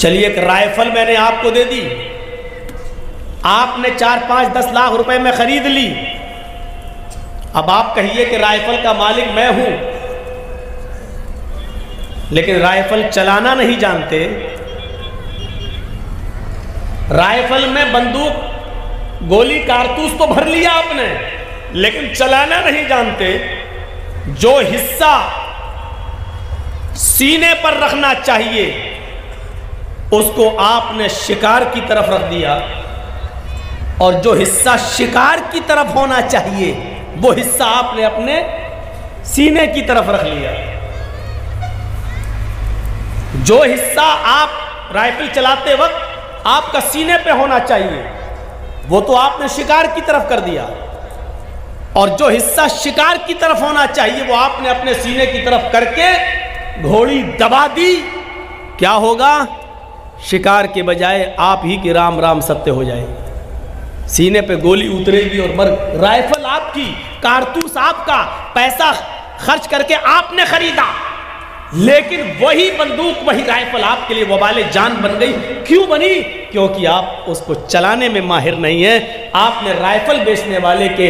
چلیے ایک رائفل میں نے آپ کو دے دی، آپ نے 4 5 10 لاکھ روپے میں خرید لی، اب آپ کہیے کہ رائفل کا مالک میں ہوں، لیکن رائفل چلانا نہیں جانتے، رائفل میں بندوق گولی کارتوس تو بھر لیا آپ نے لیکن چلانا نہیں جانتے، جو حصہ سینے پر رکھنا چاہیے اس کو آپ نے شکار کی طرف رکھ دیا، اور جو حصہ شکار کی طرف ہونا چاہیے وہ حصہ آپ نے اپنے سینے کی طرف رکھ لیا۔ جو حصہ آپ رائفل چلاتے وقت آپ کا سینے پہ ہونا چاہیے وہ تو آپ نے شکار کی طرف کر دیا، اور جو حصہ شکار کی طرف ہونا چاہیے وہ آپ نے اپنے سینے کی طرف کر کے گھوڑی دبا دی، کیا ہوگا؟ شکار کے بجائے آپ ہی کی رام رام ستیہ ہو جائے، سینے پہ گولی اترے گی اور مر۔ رائفل آپ کی، کارتوس آپ کا، پیسہ خرچ کر کے آپ نے خریدا، لیکن وہی بندوق وہی رائفل آپ کے لیے وبال جان بن گئی۔ کیوں بنی؟ کیونکہ آپ اس کو چلانے میں ماہر نہیں ہیں۔ آپ نے رائفل بیچنے والے کے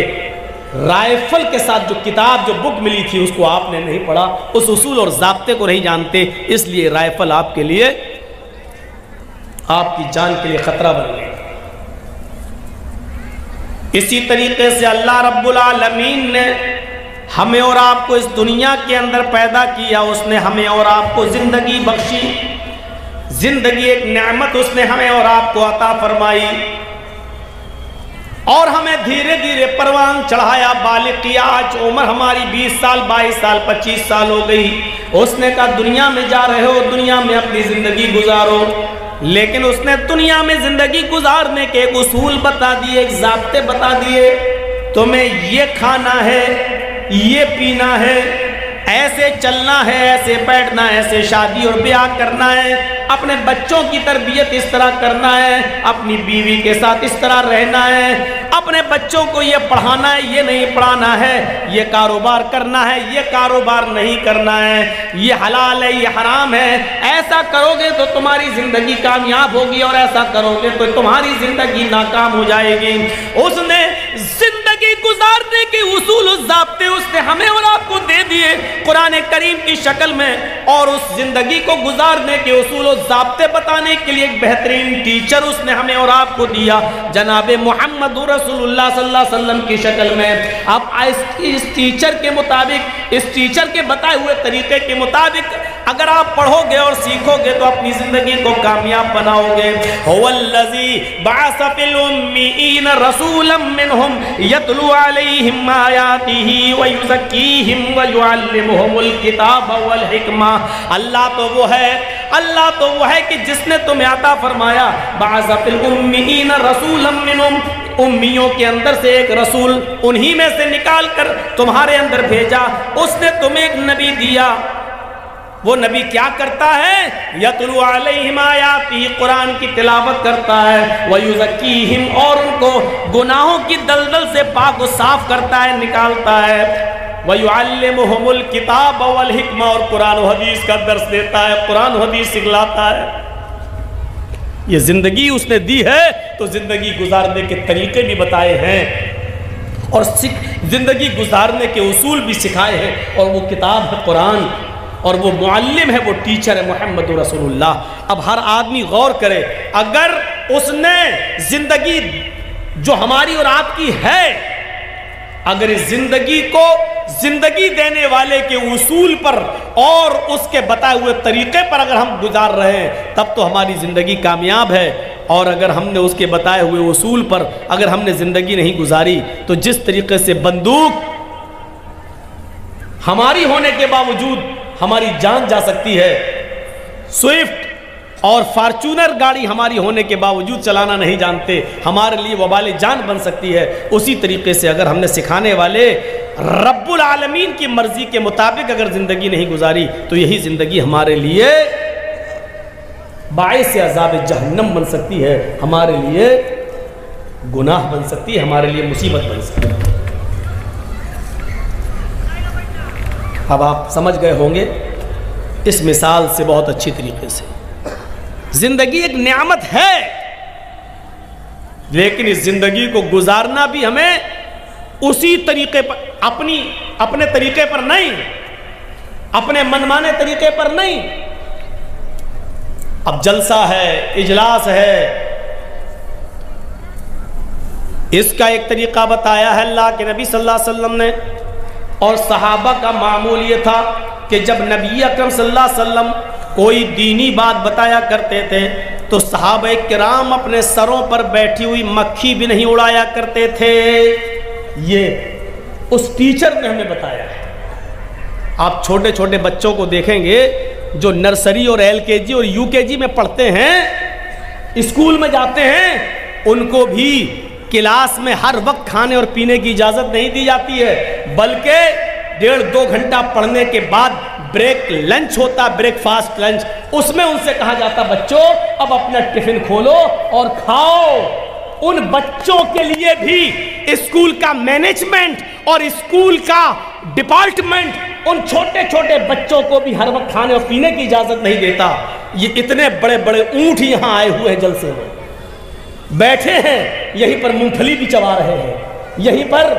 رائفل کے ساتھ جو کتاب جو بک ملی تھی اس کو آپ نے نہیں پڑھا، اس اصول اور ضابطے کو نہیں جانتے، اس لیے رائفل آپ کے لیے، آپ کی جان کے لیے خطرہ بن گئی۔ اسی طریقے سے اللہ رب العالمین نے ہمیں اور آپ کو اس دنیا کے اندر پیدا کیا، اس نے ہمیں اور آپ کو زندگی بخشی، زندگی ایک نعمت اس نے ہمیں اور آپ کو عطا فرمائی، اور ہمیں دھیرے دھیرے پروان چڑھایا، بالغ کیا۔ آج عمر ہماری 20 سال 22 سال 25 سال ہو گئی، اس نے کہا دنیا میں جا رہے ہو، دنیا میں اپنی زندگی گزارو، لیکن اس نے دنیا میں زندگی گزارنے کے ایک اصول بتا دیے، ایک ضابطے بتا دیے، تمہیں یہ کھانا ہے، یہ پینا ہے، ایسے چلنا ہے، ایسے بیٹھنا ہے، ایسے شادی اور بیاہ کرنا ہے، اپنے بچوں کی تربیت اس طرح کرنا ہے، اپنی بیوی کے ساتھ اس طرح رہنا ہے، اپنے بچوں کو یہ پڑھانا ہے، یہ نہیں پڑھانا ہے، یہ کاروبار کرنا ہے، یہ کاروبار نہیں کرنا ہے، یہ حلال ہے، یہ حرام ہے، ایسا کرو گے تو تمہاری زندگی کامیاب ہوگی اور ایسا کرو گے تو تمہاری زندگی ناکام ہو جائے گی۔ اس نے زندگی گزارنے کے اصول و ضابطے اس نے ہمیں اور آپ کو دے دیے قرآن کریم کی شکل میں، اور اس زندگی کو گزارنے کے اصول و ضابطے بتانے کے لیے ایک بہترین ٹیچر اس نے ہمیں اور آپ کو دیا، جناب محمد رسول اللہ صلی اللہ علیہ وسلم کی شکل میں۔ اب اس ٹیچر کے مطابق، اس ٹیچر کے بتائے ہوئے طریقے کے مطابق اگر آپ پڑھو گے اور سیکھو گے تو اپنی زندگی کو کامیاب بناؤ گے۔ هو الذی بعث فی الامیین رسولا منہم یتلو علیہم آیاتہ ویزکیہم ویعلمہم الکتاب والحکمہ۔ اللہ تو وہ ہے کہ جس نے تمہیں عطا فرمایا، بعث فی الامیین رسولا منہم، امیوں کے اندر سے ایک رسول انہی میں سے نکال کر تمہارے اندر بھیجا، اس نے تمہیں ایک نبی دیا۔ وہ نبی کیا کرتا ہے؟ یتلو علیہم آیاتی، قرآن کی تلاوت کرتا ہے، ویزکیہم، اور ان کو گناہوں کی دلدل سے پاک و صاف کرتا ہے، نکالتا ہے، ویعلمہم الکتاب والحکمہ، اور قرآن و حدیث کا درس دیتا ہے، قرآن و حدیث سکھلاتا ہے۔ یہ زندگی اس نے دی ہے تو زندگی گزارنے کے طریقے بھی بتائے ہیں اور زندگی گزارنے کے اصول بھی سکھائے ہیں، اور وہ کتاب ہے قرآن، اور وہ معلم ہے، وہ ٹیچر ہے محمد رسول اللہ۔ اب ہر آدمی غور کرے، اگر اس نے زندگی جو ہماری اور آپ کی ہے، اگر اس زندگی کو زندگی دینے والے کے اصول پر اور اس کے بتائے ہوئے طریقے پر اگر ہم گزار رہے ہیں تب تو ہماری زندگی کامیاب ہے، اور اگر ہم نے اس کے بتائے ہوئے اصول پر اگر ہم نے زندگی نہیں گزاری تو جس طریقے سے بندوق ہماری ہونے کے باوجود ہماری جان جا سکتی ہے، سوئفٹ اور فارچونر گاڑی ہماری ہونے کے باوجود چلانا نہیں جانتے، ہمارے لیے وبال جان بن سکتی ہے، اسی طریقے سے اگر ہم نے سکھانے والے رب العالمین کی مرضی کے مطابق اگر زندگی نہیں گزاری تو یہی زندگی ہمارے لیے باعث عذاب جہنم بن سکتی ہے، ہمارے لیے گناہ بن سکتی ہے، ہمارے لیے مصیبت بن سکتی ہے۔ اب آپ سمجھ گئے ہوں گے اس مثال سے بہت اچھی طریقے سے۔ زندگی ایک نعمت ہے، لیکن اس زندگی کو گزارنا بھی ہمیں اسی طریقے پر، اپنے طریقے پر نہیں، اپنے منمانے طریقے پر نہیں۔ اب جلسہ ہے، اجلاس ہے، اس کا ایک طریقہ بتایا ہے اللہ کے نبی صلی اللہ علیہ وسلم نے، اور صحابہ کا معمول یہ تھا کہ جب نبی اکرم صلی اللہ علیہ وسلم کوئی دینی بات بتایا کرتے تھے تو صحابہ کرام اپنے سروں پر بیٹھی ہوئی مکھی بھی نہیں اڑایا کرتے تھے۔ یہ اس ٹیچر نے ہمیں بتایا ہے۔ آپ چھوٹے چھوٹے بچوں کو دیکھیں گے جو نرسری اور LKG اور UKG میں پڑھتے ہیں، اسکول میں جاتے ہیں، ان کو بھی کلاس میں ہر وقت کھانے اور پینے کی اجازت نہیں دی جاتی ہے، بلکہ 1.5-2 گھنٹہ پڑھنے کے بعد بریک لنچ ہوتا، بریک فاسٹ لنچ، اس میں ان سے کہا جاتا بچوں اب اپنا ٹفن کھولو اور کھاؤ۔ ان بچوں کے لیے بھی اسکول کا مینجمنٹ اور اسکول کا ڈپارٹمنٹ ان چھوٹے چھوٹے بچوں کو بھی ہر وقت کھانے اور پینے کی اجازت نہیں دیتا۔ یہ اتنے بڑے بڑے اونٹ یہاں آئے ہوئے ہیں، جلسے میں بیٹھے ہیں، یہیں پر مونگ پھلی بھی چبا رہے ہیں، یہیں پر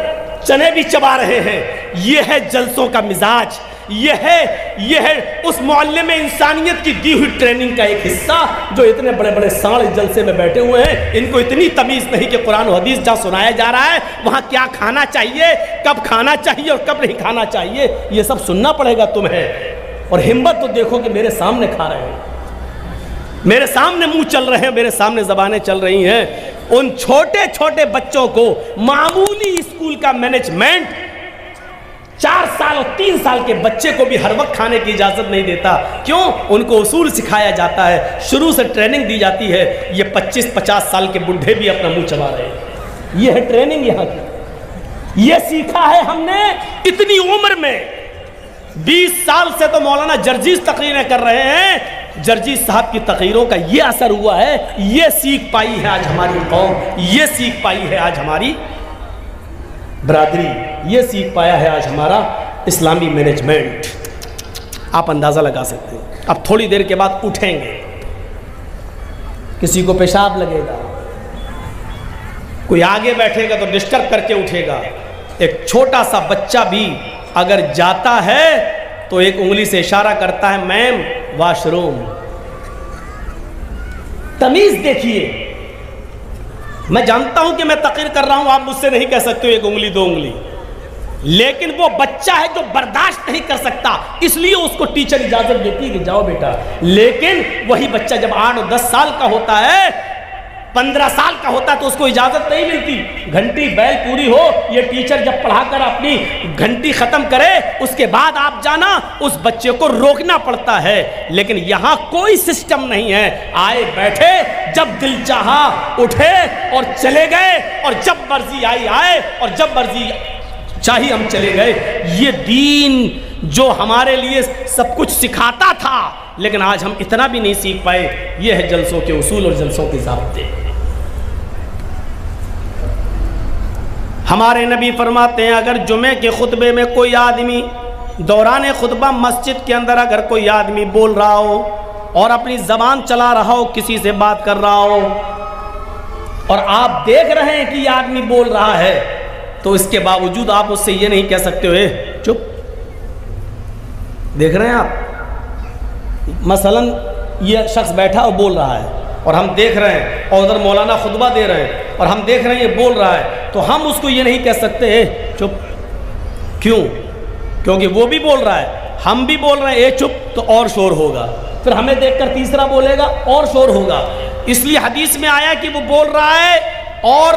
چنے بھی چبا رہے ہیں۔ یہ ہے جلسوں کا مزاج، یہ ہے اس معلم انسانیت کی دی ہوئی ٹریننگ کا ایک حصہ، جو اتنے بڑے بڑے ساڑھ جلسے میں بیٹھے ہوئے ہیں۔ ان کو اتنی تمیز نہیں کہ قرآن و حدیث جہاں سنایا جا رہا ہے وہاں کیا کھانا چاہیے، کب کھانا چاہیے اور کب نہیں کھانا چاہیے، یہ سب سننا پڑے گا تمہیں۔ اور ہمت تو دیکھو کہ میرے سامنے کھا رہے ہیں، میرے سامنے منہ چل رہے ہیں، میرے سامنے زبانیں چل رہی ہیں۔ ان چھوٹے چھوٹے بچوں کو معمولی اسکول کا مینجمنٹ 4 سال اور 3 سال کے بچے کو بھی ہر وقت کھانے کی اجازت نہیں دیتا۔ کیوں؟ ان کو اصول سکھایا جاتا ہے، شروع سے ٹریننگ دی جاتی ہے۔ یہ 25-50 سال کے بڈھے بھی اپنا منہ چبا رہے ہیں۔ یہ ہے ٹریننگ یہاں کی، یہ سیکھا ہے ہم نے اتنی عمر میں۔ 20 سال سے تو مولانا جرجیز تقریریں کر رہے ہیں، جرجیز صاحب کی تقریروں کا یہ اثر ہوا ہے، یہ سیکھ پائی ہے آج ہماری قوم، یہ سیکھ پائی ہے آج ہماری برادری، یہ سیکھ پایا ہے آج ہمارا اسلامی مینجمنٹ۔ آپ اندازہ لگا سکتے ہیں۔ اب تھوڑی دیر کے بعد اٹھیں گے، کسی کو پیشاب لگے گا، کوئی آگے بیٹھے گا تو ڈسٹرب کر کے اٹھے گا۔ ایک چھوٹا سا بچہ بھی اگر جاتا ہے تو ایک انگلی سے اشارہ کرتا ہے میم واش روم۔ تمیز دیکھیے، میں جانتا ہوں کہ میں تقریر کر رہا ہوں، آپ مجھ سے نہیں کہہ سکتے ایک انگلی 2 انگلی، لیکن وہ بچہ ہے جو برداشت نہیں کر سکتا، اس لیے اس کو ٹیچر اجازت دیتی ہے کہ جاؤ بیٹا۔ لیکن وہی بچہ جب 8 اور 10 سال کا ہوتا ہے، 15 سال کا ہوتا ہے تو اس کو اجازت نہیں ملتی۔ گھنٹی بیل پوری ہو، یہ ٹیچر جب پڑھا کر اپنی گھنٹی ختم کرے اس کے بعد آپ جانا، اس بچے کو روکنا پڑتا ہے۔ لیکن یہاں کوئی سسٹم نہیں ہے، آئے بیٹھے، جب دل چاہا اٹھے اور چلے گئے، اور جب مرضی آئی آئے اور جب مرضی چاہی ہم چلے گئے۔ یہ دین جو ہمارے لیے سب کچھ سکھاتا تھا، لیکن آج ہم اتنا بھی نہیں سیکھ پائے۔ یہ ہے جلسوں کے اصول اور جلسوں کے ضابطے۔ ہمارے نبی فرماتے ہیں اگر جمعے کے خطبے میں کوئی آدمی دوران خطبہ مسجد کے اندر اگر کوئی آدمی بول رہا ہو اور اپنی زبان چلا رہا ہو، کسی سے بات کر رہا ہو، اور آپ دیکھ رہے ہیں کہ یہ آدمی بول رہا ہے، تو اس کے باوجود آپ اس سے یہ نہیں کہہ سکتے ہوئے چپ۔ دیکھ رہے ہیں آپ، مثلا یہ شخص بیٹھا اور بول رہا ہے اور ہم دیکھ رہے ہیں، اور ادھر مولانا خطبہ دے رہے ہیں اور ہم دیکھ رہے ہیں یہ بول رہا ہے، تو ہم اس کو یہ نہیں کہہ سکتے چپ۔ کیوں؟ کیونکہ وہ بھی بول رہا ہے، ہم بھی بول رہے ہیں چپ، تو اور شور ہوگا، پھر ہمیں دیکھ کر تیسرا بولے گا اور شور ہوگا۔ اس لیے حدیث میں آیا کہ وہ بول رہا ہے اور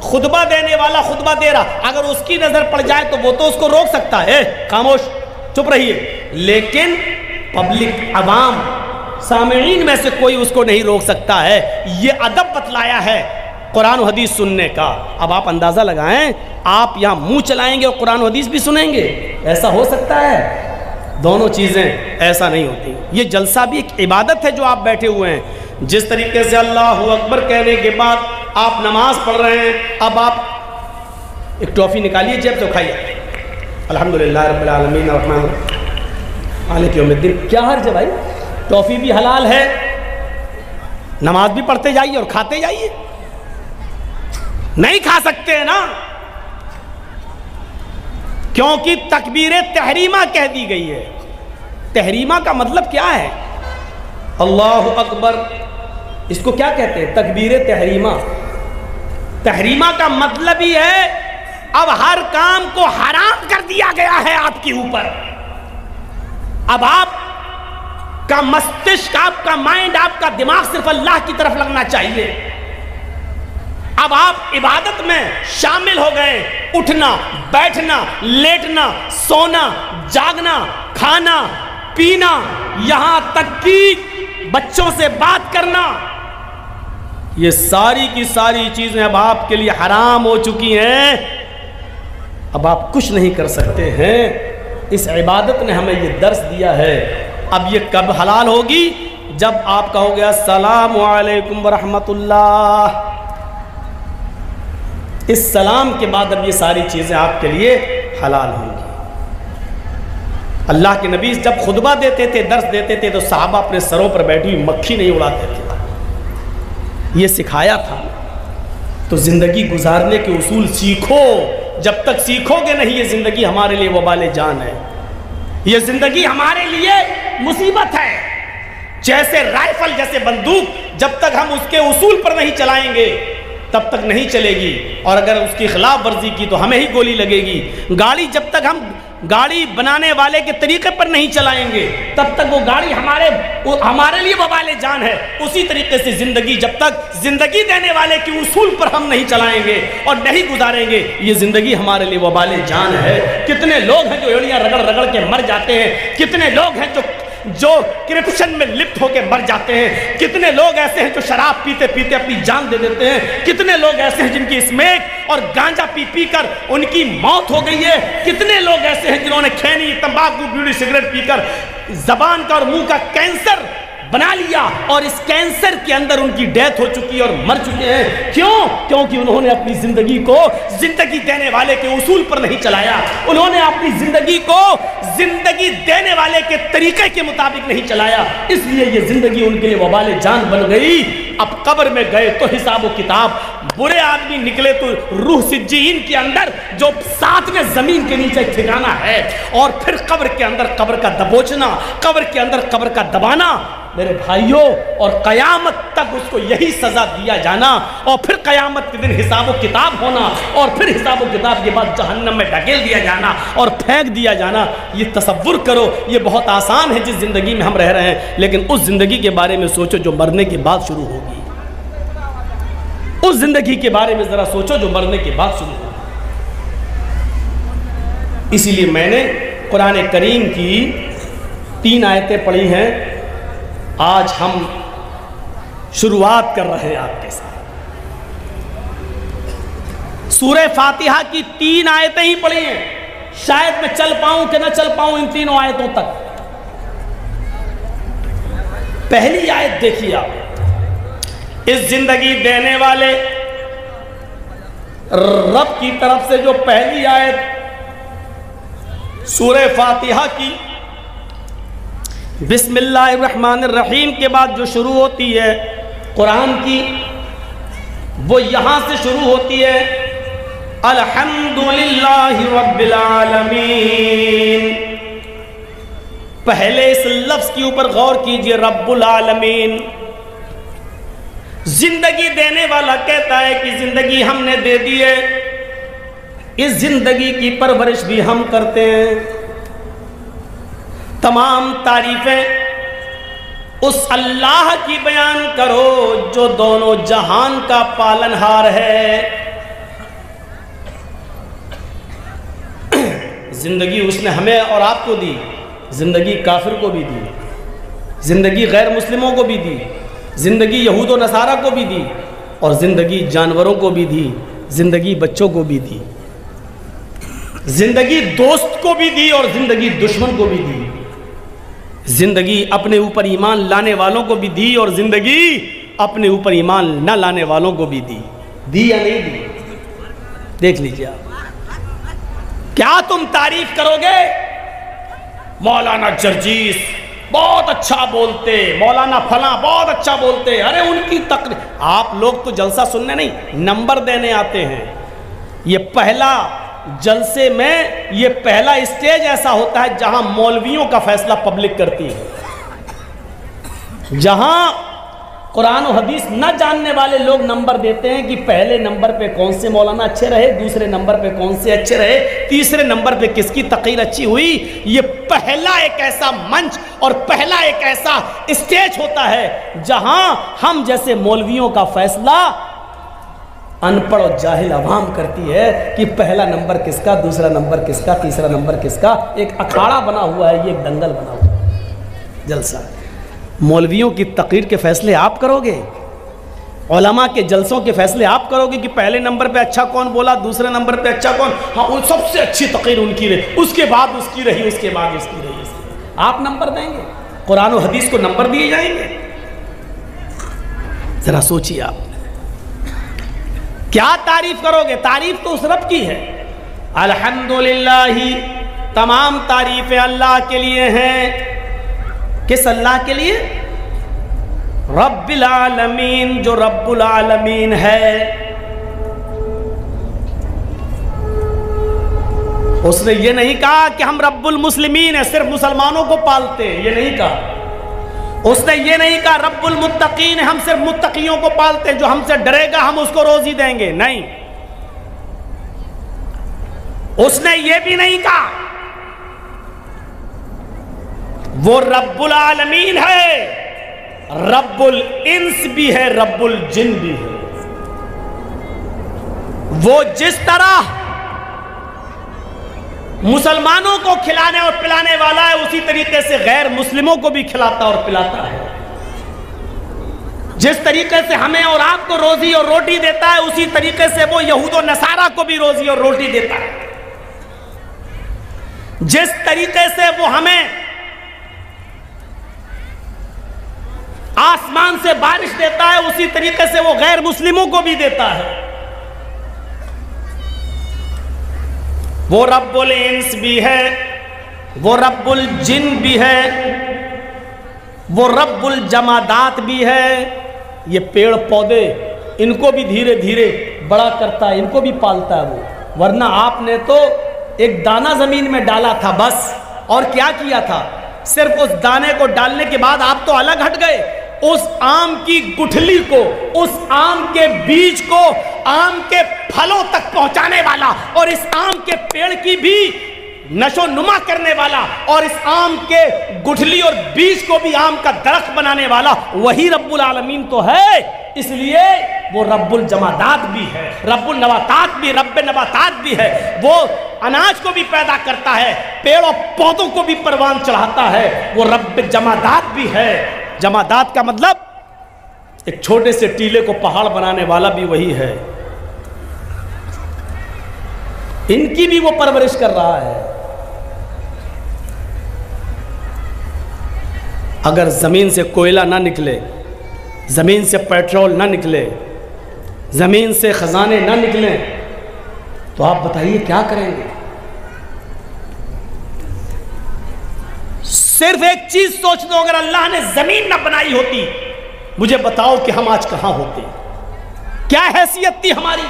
خطبہ دینے والا خطبہ دے رہا، اگر اس کی نظر پڑ جائے تو وہ تو اس کو روک سکتا ہے، خاموش چپ رہیے، لیکن پبلک عوام سامعین میں سے کوئی اس کو نہیں روک سکتا ہے۔ یہ ادب بتلایا ہے قرآن و حدیث سننے کا۔ اب آپ اندازہ لگائیں، آپ یہاں منہ چلائیں گے اور قرآن و حدیث بھی سنیں گے، ایسا ہو سکتا ہے؟ دونوں چیزیں ایسا نہیں ہوتی۔ یہ جلسہ بھی ایک عبادت ہے جو آپ بیٹھے ہوئے ہیں۔ جس طریقے سے اللہ اکبر کہنے کے بعد آپ نماز پڑھ رہے ہیں، اب آپ ایک ٹافی نکالیے جیب سے کھائیے، الحمدللہ رب العالمین الرحمن مالک یوم الدین۔ کیا حرج ہے بھائی؟ ٹافی بھی حلال ہے نماز بھی پڑھتے جائیے اور کھاتے جائیے. نہیں کھا سکتے ہیں نا، کیونکہ تکبیر تحریمہ کہہ دی گئی ہے. تحریمہ کا مطلب کیا ہے؟ اللہ اکبر، اس کو کیا کہتے ہیں؟ تکبیر تحریمہ. تحریمہ کا مطلب ہی ہے اب ہر کام کو حرام کر دیا گیا ہے آپ کے اوپر. اب آپ کا مستشک، آپ کا مائنڈ، آپ کا دماغ صرف اللہ کی طرف لگنا چاہیے. اب آپ عبادت میں شامل ہو گئے. اٹھنا، بیٹھنا، لیٹنا، سونا، جاگنا، کھانا، پینا، یہاں تک کہ بچوں سے بات کرنا، یہ ساری کی ساری چیزیں اب آپ کے لیے حرام ہو چکی ہیں. اب آپ کچھ نہیں کر سکتے ہیں. اس عبادت نے ہمیں یہ درس دیا ہے. اب یہ کب حلال ہوگی؟ جب آپ کہو گے السلام علیکم ورحمۃ اللہ. اس سلام کے بعد اب یہ ساری چیزیں آپ کے لیے حلال ہوں گی. اللہ کے نبی جب خطبہ دیتے تھے، درس دیتے تھے، تو صحابہ اپنے سروں پر بیٹھی ہوئی مکھی نہیں اڑاتے تھے. یہ سکھایا تھا. تو زندگی گزارنے کے اصول سیکھو. جب تک سیکھو گے نہیں، یہ زندگی ہمارے لیے وبال جان ہے. یہ زندگی ہمارے لیے مصیبت ہے. جیسے رائفل، جیسے بندوق، جب تک ہم اس کے اصول پر نہیں چلائیں گے تب تک نہیں چلے گی. اور اگر اس کی خلاف ورزی کی تو ہمیں ہی گولی لگے گی. گاڑی جب تک ہم گاڑی بنانے والے کے طریقے پر نہیں چلائیں گے تب تک وہ گاڑی ہمارے لیے وبال جان ہے. اسی طریقے سے زندگی، جب تک زندگی دینے والے کے اصول پر ہم نہیں چلائیں گے اور نہیں گزاریں گے، یہ زندگی ہمارے لیے وبال جان ہے. کتنے لوگ ہیں جو ایڑیاں رگڑ رگڑ کے مر جاتے ہیں. کتنے لوگ ہیں جو کرپشن میں لپت ہو کے مر جاتے ہیں. کتنے لوگ ایسے ہیں جو شراب پیتے پیتے اپنی جان دے دیتے ہیں. کتنے لوگ ایسے ہیں جن کی اسمیک اور گانجا پی پی کر ان کی موت ہو گئی ہے. کتنے لوگ ایسے ہیں جنہوں نے کھینی، تمباکو، بیڑی، سگریٹ پی کر زبان کا اور منہ کا کینسر بنا لیا اور اس کینسر کے اندر ان کی ڈیتھ ہو چکی اور مر چکے ہیں. کیوں؟ کیونکہ انہوں نے اپنی زندگی کو زندگی دینے والے کے اصول پر نہیں چلایا. انہوں نے اپنی زندگی کو زندگی دینے والے کے طریقے کے مطابق نہیں چلایا. اس لیے یہ زندگی ان کے لیے وبال جان بن گئی. اب قبر میں گئے تو حساب و کتاب. برے آدمی نکلے تو روح سجین کے اندر جو ساتھ میں زمین کے نیچے ٹھکانا ہے، اور پھر قبر کے اندر قبر کا دبوچنا، قبر کے اندر قبر کا دبانا. میرے بھائیوں، اور قیامت تک اس کو یہی سزا دیا جانا، اور پھر قیامت کے دن حساب و کتاب ہونا، اور پھر حساب و کتاب کے بعد جہنم میں ڈھکیل دیا جانا اور پھینک دیا جانا. یہ تصور کرو، یہ بہت آسان ہے جس زندگی میں ہم رہ رہے ہیں، لیکن اس زندگی کے بارے میں سوچو جو مرنے کے بعد شروع ہوگی. اس زندگی کے بارے میں ذرا سوچو جو مرنے کے بعد شروع ہوگی. اسی لیے میں نے قرآن کریم کی 3 آیتیں پڑھی ہیں. آج ہم شروعات کر رہے ہیں آپ کے ساتھ. سورہ فاتحہ کی 3 آیتیں ہی پڑھی ہیں. شاید میں چل پاؤں کہ نہ چل پاؤں ان 3 آیتوں تک. پہلی آیت دیکھیے آپ. اس زندگی دینے والے رب کی طرف سے جو پہلی آیت سورہ فاتحہ کی بسم اللہ الرحمن الرحیم کے بعد جو شروع ہوتی ہے قرآن کی، وہ یہاں سے شروع ہوتی ہے الحمدللہ رب العالمین. پہلے اس لفظ کے اوپر غور کیجئے، رب العالمین. زندگی دینے والا کہتا ہے کہ زندگی ہم نے دے دی ہے، اس زندگی کی پرورش بھی ہم کرتے ہیں. تمام تعریفیں اس اللہ کی بیان کرو جو دونوں جہان کا پالنہار ہے. زندگی اس نے ہمیں اور آپ کو دی، زندگی کافر کو بھی دی، زندگی غیر مسلموں کو بھی دی، زندگی یہود و نصارہ کو بھی دی، اور زندگی جانوروں کو بھی دی، زندگی بچوں کو بھی دی، زندگی دوست کو بھی دی اور زندگی دشمن کو بھی دی، زندگی اپنے اوپر ایمان لانے والوں کو بھی دی اور زندگی اپنے اوپر ایمان نہ لانے والوں کو بھی دی. دی یا نہیں دی؟ دیکھ لیجیے آپ. کیا تم تعریف کرو گے مولانا جرجیس، بہت اچھا بولتے، مولانا فلاں بہت اچھا بولتے، ارے ان کی تقریر. آپ لوگ تو جلسہ سننے نہیں، نمبر دینے آتے ہیں. یہ پہلا جلسے میں یہ پہلا اسٹیج ایسا ہوتا ہے جہاں مولویوں کا فیصلہ پبلک کرتی ہے، جہاں قرآن و حدیث نہ جاننے والے لوگ نمبر دیتے ہیں کہ پہلے نمبر پہ کون سے مولانا اچھے رہے، دوسرے نمبر پہ کون سے اچھے رہے، تیسرے نمبر پہ کس کی تقریر اچھی ہوئی. یہ پہلا ایک ایسا منچ اور پہلا ایک ایسا اسٹیج ہوتا ہے جہاں ہم جیسے مولویوں کا فیصلہ ان پڑھ اور جاہل عوام کرتی ہے کہ پہلا نمبر کس کا، دوسرا نمبر کس کا، تیسرا نمبر کس کا. ایک اکھاڑا بنا ہوا ہے، یہ ایک دنگل بنا ہوا ہے. جلسہ مولویوں کی تقریر کے فیصلے آپ کرو گے، علماء کے جلسوں کے فیصلے آپ کرو گے کہ پہلے نمبر پہ اچھا کون بولا، دوسرے نمبر پہ اچھا کون. ہاں ان سب سے اچھی تقریر ان کی رہی، اس کے بعد اس کی رہی، اس کے بعد اس کی رہی. آپ نمبر دیں گے؟ قرآن و حدیث کو نمبر دیے جائیں گے؟ ذرا سوچیے آپ کیا تعریف کرو گے. تعریف تو اس رب کی ہے. الحمدللہ، تمام تعریفیں اللہ کے لیے ہیں. کس اللہ کے لیے؟ رب العالمین، جو رب العالمین ہے. اس نے یہ نہیں کہا کہ ہم رب المسلمین ہیں، صرف مسلمانوں کو پالتے ہیں، یہ نہیں کہا. اس نے یہ نہیں کہا رب المتقین ہیں، ہم صرف متقیوں کو پالتے ہیں، جو ہم سے ڈرے گا ہم اس کو روزی دیں گے. نہیں، اس نے یہ بھی نہیں کہا وہ رب العالمین ہے، رب الانس بھی ہے، رب الجن بھی ہے. وہ جس طرح مسلمانوں کو کھلانے اور پلانے والا ہے، اسی طریقے سے غیر مسلموں کو بھی کھلاتا اور پلاتا ہے. جس طریقے سے ہمیں اور آپ کو روزی اور روٹی دیتا ہے، اسی طریقے سے وہ یہود و نصارہ کو بھی روزی اور روٹی دیتا ہے. جس طریقے سے وہ ہمیں آسمان سے بارش دیتا ہے، اسی طریقے سے وہ غیر مسلموں کو بھی دیتا ہے. وہ رب الانس بھی ہے، وہ رب الجن بھی ہے، وہ رب الجمادات بھی ہے. یہ پیڑ پودے، ان کو بھی دھیرے دھیرے بڑا کرتا ہے، ان کو بھی پالتا ہے وہ. ورنہ آپ نے تو ایک دانہ زمین میں ڈالا تھا بس، اور کیا کیا تھا؟ صرف اس دانے کو ڈالنے کے بعد آپ تو الگ ہٹ گئے. اس آم کی گٹھلی کو، اس آم کے بیج کو آم کے پھلوں تک پہنچانے والا، اور اس آم کے پیڑ کی بھی نشو نما کرنے والا، اور اس آم کے گٹھلی اور بیج کو بھی آم کا درخت بنانے والا، وہی رب العالمین تو ہے. اس لیے وہ رب الجمادات بھی ہے، رب النباتات بھی، رب نباتات بھی ہے. وہ اناج کو بھی پیدا کرتا ہے، پیڑ اور پودوں کو بھی پروان چڑھاتا ہے. وہ رب جمادات بھی ہے. جمادات کا مطلب ایک چھوٹے سے ٹیلے کو پہاڑ بنانے والا بھی وہی ہے. ان کی بھی وہ پرورش کر رہا ہے. اگر زمین سے کوئلہ نہ نکلے، زمین سے پیٹرول نہ نکلے، زمین سے خزانے نہ نکلیں، تو آپ بتائیے کیا کریں گے؟ صرف ایک چیز سوچ دو، اگر اللہ نے زمین نہ بنائی ہوتی، مجھے بتاؤ کہ ہم آج کہاں ہوتے؟ کیا حیثیت تھی ہماری؟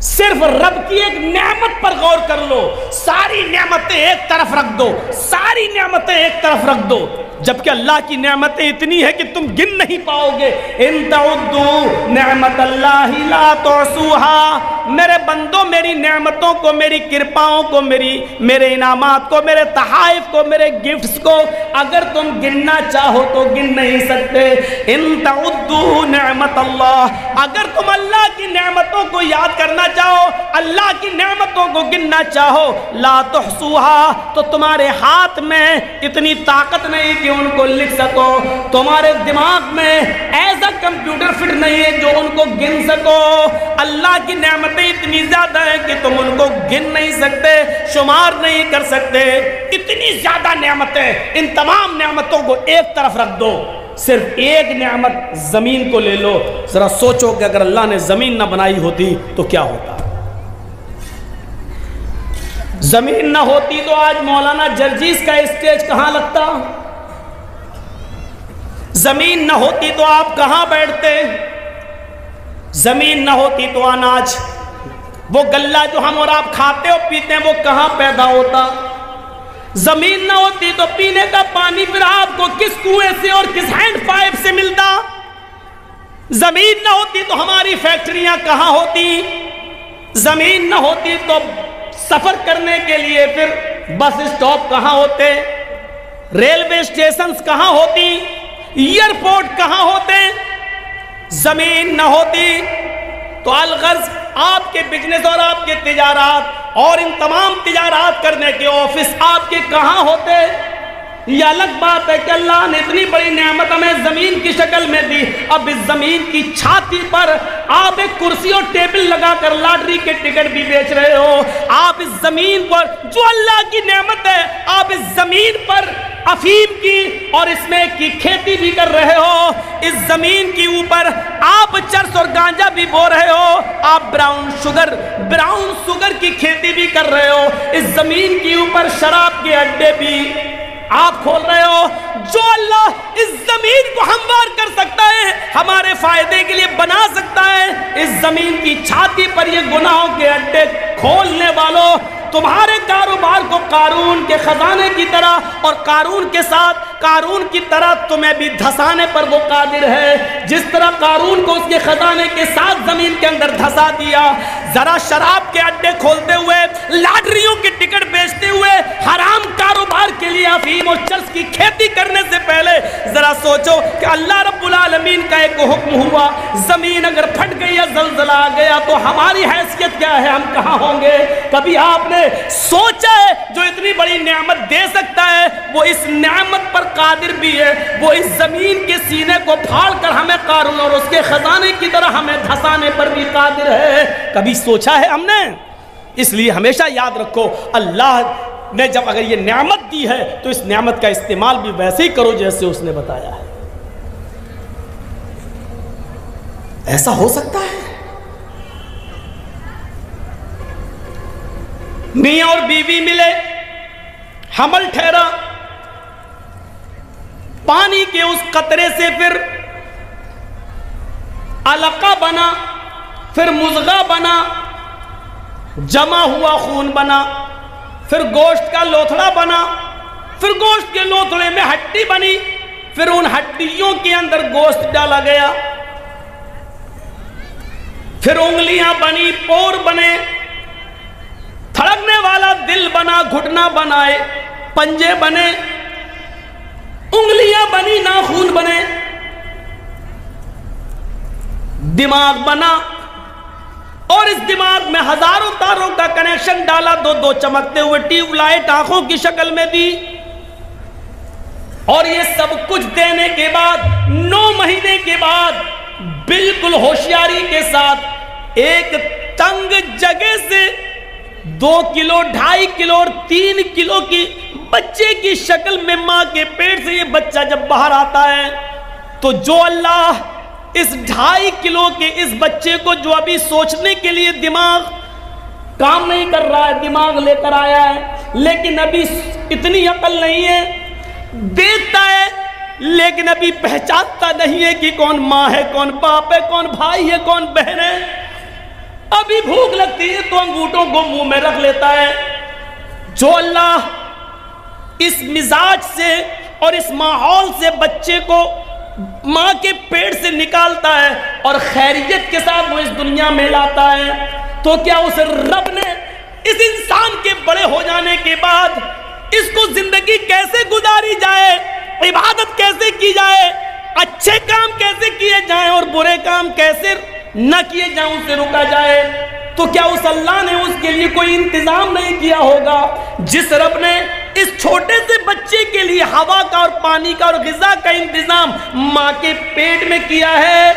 صرف رب کی ایک نعمت پر غور کر لو. ساری نعمتیں ایک طرف رکھ دو، ساری نعمتیں ایک طرف رکھ دو، جبکہ اللہ کی نعمتیں اتنی ہیں کہ تم گن نہیں پاؤ گے. ان تعدوا نعمت اللہ لا تحصوها. میرے بندوں، میری نعمتوں کو، میری کرپاؤں کو، میرے انعامات کو، میرے تحائف کو، میرے گفٹس کو اگر تم گننا چاہو تو گن نہیں سکتے. ان تعدوا نعمت اللہ. اگر تم اللہ کی نعمتوں کو یاد کرنا چاہو، اللہ کی نعمتوں کو گننا چاہو، لا تحصوها، تو تمہارے ہاتھ میں اتنی طاقت نہیں کہ ان کو لکھ سکو. تمہارے دماغ میں ایسا کمپیوٹر فٹ نہیں ہے جو ان کو گن سکو. اللہ کی نعمتیں اتنی زیادہ ہیں کہ تم ان کو گن نہیں سکتے، شمار نہیں کر سکتے. اتنی زیادہ نعمتیں، ان تمام نعمتوں کو ایک طرف رکھ دو. صرف ایک نعمت زمین کو لے لو. ذرا سوچو کہ اگر اللہ نے زمین نہ بنائی ہوتی تو کیا ہوتا؟ زمین نہ ہوتی تو آج مولانا جرجیز کا اسٹیج کہاں لگتا؟ زمین نہ ہوتی تو آپ کہاں بیٹھتے؟ زمین نہ ہوتی تو اناج، وہ غلہ جو ہم اور آپ کھاتے اور پیتے ہیں، وہ کہاں پیدا ہوتا؟ زمین نہ ہوتی تو پینے کا پانی پھر آپ کو کس کنویں سے اور کس ہینڈ پائپ سے ملتا؟ زمین نہ ہوتی تو ہماری فیکٹریاں کہاں ہوتی؟ زمین نہ ہوتی تو سفر کرنے کے لیے پھر بس اسٹاپ کہاں ہوتے؟ ریلوے اسٹیشنز کہاں ہوتی؟ ایئرپورٹ کہاں ہوتے؟ زمین نہ ہوتی تو الغرض آپ کے بزنس اور آپ کے تجارات اور ان تمام تجارات کرنے کے آفس آپ کے کہاں ہوتے؟ یہ الگ بات ہے کہ اللہ نے اتنی بڑی نعمت ہمیں زمین کی شکل میں دی، اب اس زمین کی چھاتی پر آپ ایک کرسی اور ٹیبل لگا کر لاٹری کے ٹکٹ بھی بیچ رہے ہو۔ آپ اس زمین پر جو اللہ کی نعمت ہے، آپ اس زمین پر افیم کی اور اس میں کی کھیتی بھی کر رہے ہو۔ اس زمین کی اوپر آپ چرس اور گانجا بھی بو رہے ہو، آپ براؤن شوگر کی کھیتی بھی کر رہے ہو۔ اس زمین کی اوپر شراب کے اڈے بھی آپ کھول رہے ہو۔ جو اللہ اس زمین کو ہموار کر سکتا ہے، ہمارے فائدے کے لیے بنا سکتا ہے، اس زمین کی چھاتی پر یہ گناہوں کے اڈے کھولنے والوں، تمہارے کاروبار کو قارون کے خزانے کی طرح اور قارون کے ساتھ قارون کی طرح تمہیں بھی دھسانے پر وہ قادر ہے، جس طرح قارون کو اس کے خزانے کے ساتھ زمین کے اندر دھسا دیا۔ ذرا شراب کے اڈے کھولتے ہوئے، لاٹریوں کے ٹکٹ بیچتے ہوئے، حرام کاروبار کے لیے افیم اور چرس کی کھیتی کرنے سے پہلے ذرا سوچو کہ اللہ رب العالمین کا ایک حکم ہوا، زمین اگر پھٹ گئی یا زلزلہ آ گیا تو ہماری حیثیت کیا ہے، ہم کہاں ہوں گے؟ کبھی آپ نے سوچا ہے جو اتنی بڑی نعمت دے سکتا ہے وہ اس نعمت پر قادر بھی ہے، وہ اس زمین کے سینے کو پھاڑ کر ہمیں قارون اور اس کے خزانے کی طرح ہمیں دھسانے پر بھی قادر ہے؟ کبھی سوچا ہے ہم نے؟ اس لیے ہمیشہ یاد رکھو، اللہ نے جب اگر یہ نعمت دی ہے تو اس نعمت کا استعمال بھی ویسے ہی کرو جیسے اس نے بتایا ہے۔ ایسا ہو سکتا ہے میاں اور بیوی ملے، حمل ٹھہرا، پانی کے اس قطرے سے پھر علقہ بنا، پھر مضغہ بنا، جمع ہوا خون بنا، پھر گوشت کا لوتھڑا بنا، پھر گوشت کے لوتھڑے میں ہڈی بنی، پھر ان ہڈیوں کے اندر گوشت ڈالا گیا، پھر انگلیاں بنی، پور بنے، تھڑکنے والا دل بنا، گھٹنا بنائے، پنجے بنے، انگلیاں بنی، ناخون بنے، دماغ بنا، اور اس دماغ میں ہزاروں تاروں کا کنیکشن ڈالا، دو دو چمکتے ہوئے ٹیوب لائٹ آنکھوں کی شکل میں دی، اور یہ سب کچھ دینے کے بعد 9 مہینے کے بعد بالکل ہوشیاری کے ساتھ ایک تنگ جگہ سے 2 کلو، 2.5 کلو اور 3 کلو کی بچے کی شکل میں ماں کے پیٹ سے یہ بچہ جب باہر آتا ہے تو جو اللہ اس 2.5 کلو کے اس بچے کو جو ابھی سوچنے کے لیے دماغ کام نہیں کر رہا ہے، دماغ لے کر آیا ہے، لیکن ابھی اتنی عقل نہیں ہے، دیکھتا ہے لیکن ابھی پہچانتا نہیں ہے کہ کون ماں ہے، کون باپ ہے، کون بھائی ہے، کون بہن ہے، ابھی بھوک لگتی ہے تو انگوٹھوں کو منہ میں رکھ لیتا ہے۔ جو اللہ اس مزاج سے اور اس ماحول سے بچے کو ماں کے پیٹ سے نکالتا ہے اور خیریت کے ساتھ وہ اس دنیا میں لاتا ہے، تو کیا اس رب نے اس انسان کے بڑے ہو جانے کے بعد اس کو زندگی کیسے گزاری جائے، عبادت کیسے کی جائے، اچھے کام کیسے کیے جائیں اور برے کام کیسے نہ کیے جائیں، اسے رکا جائے، تو کیا اس اللہ نے اس کے لیے کوئی انتظام نہیں کیا ہوگا؟ جس رب نے اس چھوٹے سے بچے کے لیے ہوا کا اور پانی کا اور غذا کا انتظام ماں کے پیٹ میں کیا ہے،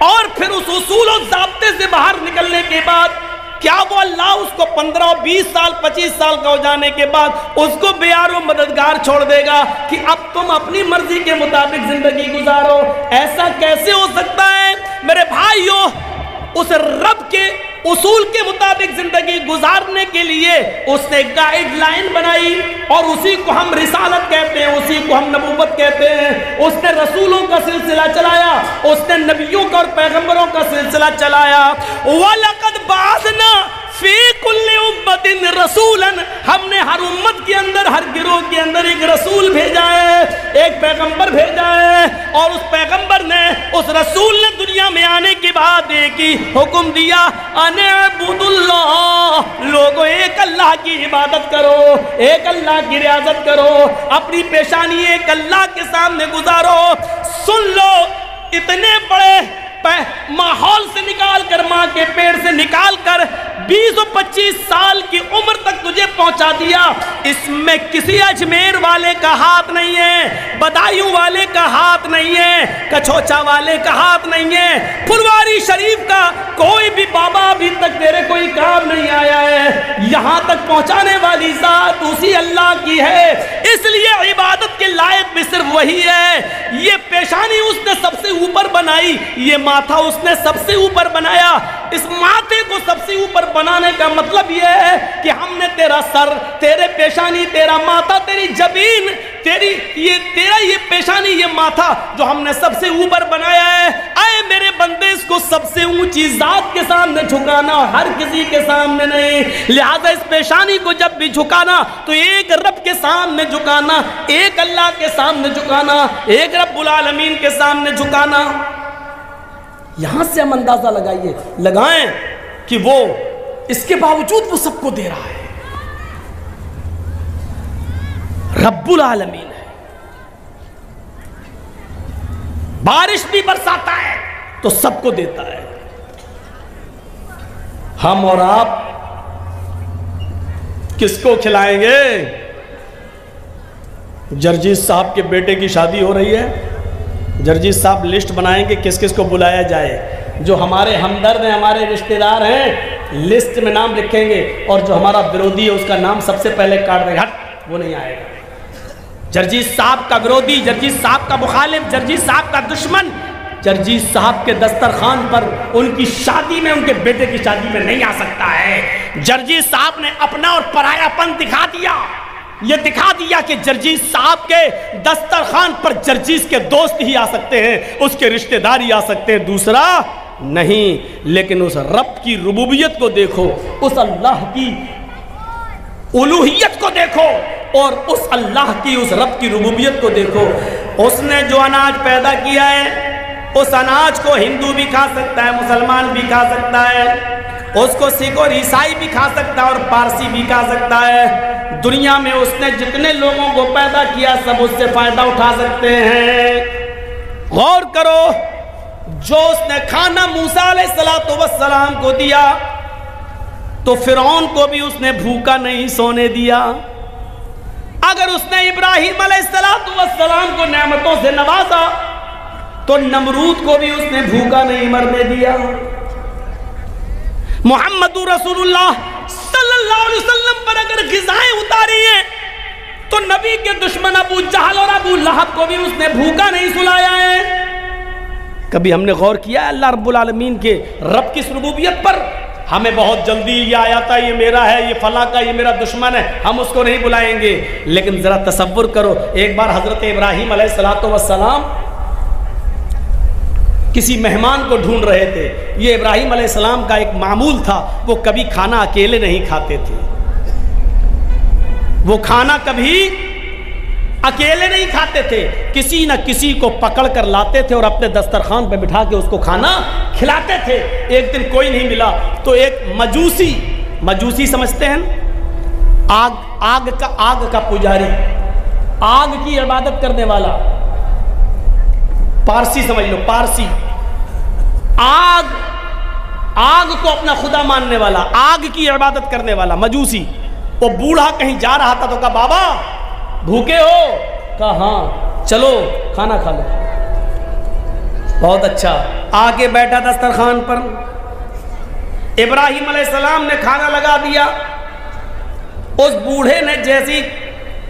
اور پھر اس اصول و ضابطے سے باہر نکلنے کے بعد کیا وہ اللہ اس کو 15 20 سال 25 سال کا ہو جانے کے بعد اس کو بیار و مددگار چھوڑ دے گا کہ اب تم اپنی مرضی کے مطابق زندگی گزارو؟ ایسا کیسے ہو سکتا ہے میرے بھائیو؟ اس رب کے اصول کے مطابق زندگی گزارنے کے لیے اس نے گائیڈ لائن بنائی، اور اسی کو ہم رسالت کہتے ہیں، اسی کو ہم نبوت کہتے ہیں۔ اس نے رسولوں کا سلسلہ چلایا، اس نے نبیوں کا اور پیغمبروں کا سلسلہ چلایا۔ وَلَقَدْ بَعَثْنَا فی کل امت رسولا، ہم نے ہر امت کے اندر، ہر گروہ کے اندر ایک رسول بھیجا ہے، ایک پیغمبر بھیجا ہے، اور اس پیغمبر نے، اس رسول نے دنیا میں آنے کے بعد ایک ہی حکم دیا، ان اعبدوا اللہ، لوگوں ایک اللہ کی عبادت کرو، ایک اللہ کی ریاضت کرو، اپنی پیشانی ایک اللہ کے سامنے گزارو۔ سن لو، اتنے بڑے ماحول سے نکال کر، ماں کے پیڑ سے نکال کر 20 و 25 سال کی عمر تک تجھے پہنچا دیا، اس میں کسی اجمیر والے کا ہاتھ نہیں ہے، بدایوں والے کا ہاتھ نہیں ہے، کچھوچا والے کا ہاتھ نہیں ہے، پھلواری شریف کا کوئی بھی بابا ابھی تک تیرے کوئی کام نہیں آیا ہے، یہاں تک پہنچانے والی ذات اسی اللہ کی ہے، اس لیے عبادت کے لائق بھی صرف وہی ہے۔ یہ پیشانی اس نے سب سے اوپر بنائی، یہ ماتھا اس نے سب سے اوپر بنایا۔ اس ماتھے کو سب سے اوپر بنانے کا مطلب یہ ہے کہ ہم نے تیرا سر، تیرے پیشانی، تیرا ماتھا، تیری جبین، تیرا یہ پیشانی، یہ ماتھا جو ہم نے سب سے اوپر بنایا ہے، اے میرے بندے اس کو سب سے اونچی ذات کے سامنے جھکانا، ہر کسی کے سامنے نہیں۔ لہذا اس پیشانی کو جب بھی جھکانا تو ایک رب کے سامنے جھکانا، ایک اللہ کے سامنے جھکانا، ایک رب العالمین کے سامنے جھکانا۔ یہاں سے ہم اندازہ لگائیں کہ وہ اس کے باوجود وہ سب کو دے رہا ہے، رب العالمین ہے، بارش بھی برساتا ہے تو سب کو دیتا ہے۔ ہم اور آپ کس کو کھلائیں گے؟ جرجیت صاحب کے بیٹے کی شادی ہو رہی ہے، جرجیت صاحب لسٹ بنائیں گے کس کس کو بلایا جائے، جو ہمارے ہمدرد ہیں، ہمارے رشتہ دار ہیں، لسٹ میں نام لکھیں گے، اور جو ہمارا برودی ہے اس کا نام سب سے پہلے کاٹ دیں گے، ہٹ وہ نہیں آئے گا۔ جرجیت صاحب کا برودی، جرجیت صاحب کا مخالف، جرجیت صاحب کا دشمن، جرجیت صاحب کے دسترخوان پر ان کی شادی میں، ان کے بیٹے کی شادی میں نہیں آ سکتا ہے۔ جرجیت صاحب نے اپنا اور پرایا پن دکھا دیا، یہ دکھا دیا کہ جرجیت صاحب کے دسترخوان پر جرجیت کے دوست ہی آ سکتے ہیں، اس کے رشتہ دار ہی آ سکتے ہیں، دوسرا نہیں۔ لیکن اس رب کی ربوبیت کو دیکھو، اس اللہ کی الوہیت کو دیکھو، اور اس اللہ کی، اس رب کی ربوبیت کو دیکھو۔ اس نے جو اناج پیدا کیا ہے، اس اناج کو ہندو بھی کھا سکتا ہے، مسلمان بھی کھا سکتا ہے، اس کو سکھ اور عیسائی بھی کھا سکتا ہے، اور پارسی بھی کھا سکتا ہے۔ دنیا میں اس نے جتنے لوگوں کو پیدا کیا سب اس سے فائدہ اٹھا سکتے ہیں۔ غور کرو، جو اس نے کھانا موسیٰ علیہ السلام کو دیا تو فرعون کو بھی اس نے بھوکا نہیں سونے دیا۔ اگر اس نے ابراہیم علیہ السلام کو نعمتوں سے نوازا تو نمرود کو بھی اس نے بھوکا نہیں مرنے دیا۔ محمد رسول اللہ صلی اللہ علیہ وسلم پر اگر غذائیں اتاری ہیں تو نبی کے دشمن ابو جہل اور ابو لہب کو بھی اس نے بھوکا نہیں سلایا ہے۔ کبھی ہم نے غور کیا ہے اللہ رب العالمین کے رب کی ربوبیت پر؟ ہمیں بہت جلدی یہ آیا تھا، یہ میرا ہے، یہ فلاں کا، یہ میرا دشمن ہے، ہم اس کو نہیں بلائیں گے۔ لیکن ذرا تصور کرو، ایک بار حضرت ابراہیم علیہ السلام کسی مہمان کو ڈھونڈ رہے تھے۔ یہ ابراہیم علیہ السلام کا ایک معمول تھا، وہ کبھی کھانا اکیلے نہیں کھاتے تھے، وہ کھانا کبھی اکیلے نہیں کھاتے تھے، کسی نہ کسی کو پکڑ کر لاتے تھے اور اپنے دسترخوان پہ بٹھا کے اس کو کھانا کھلاتے تھے۔ ایک دن کوئی نہیں ملا تو ایک مجوسی سمجھتے ہیں، آگ کا پجاری، آگ کی عبادت کرنے والا، پارسی سمجھ لو، پارسی، آگ کو اپنا خدا ماننے والا، آگ کی عبادت کرنے والا مجوسی۔ وہ بوڑھا کہیں جا رہا تھا تو کہا بابا بھوکے ہو؟ کہا ہاں، چلو کھانا کھا لو۔ بہت اچھا، آگے بیٹھا دسترخوان پر، ابراہیم علیہ السلام نے کھانا لگا دیا۔ اس بوڑھے نے جیسی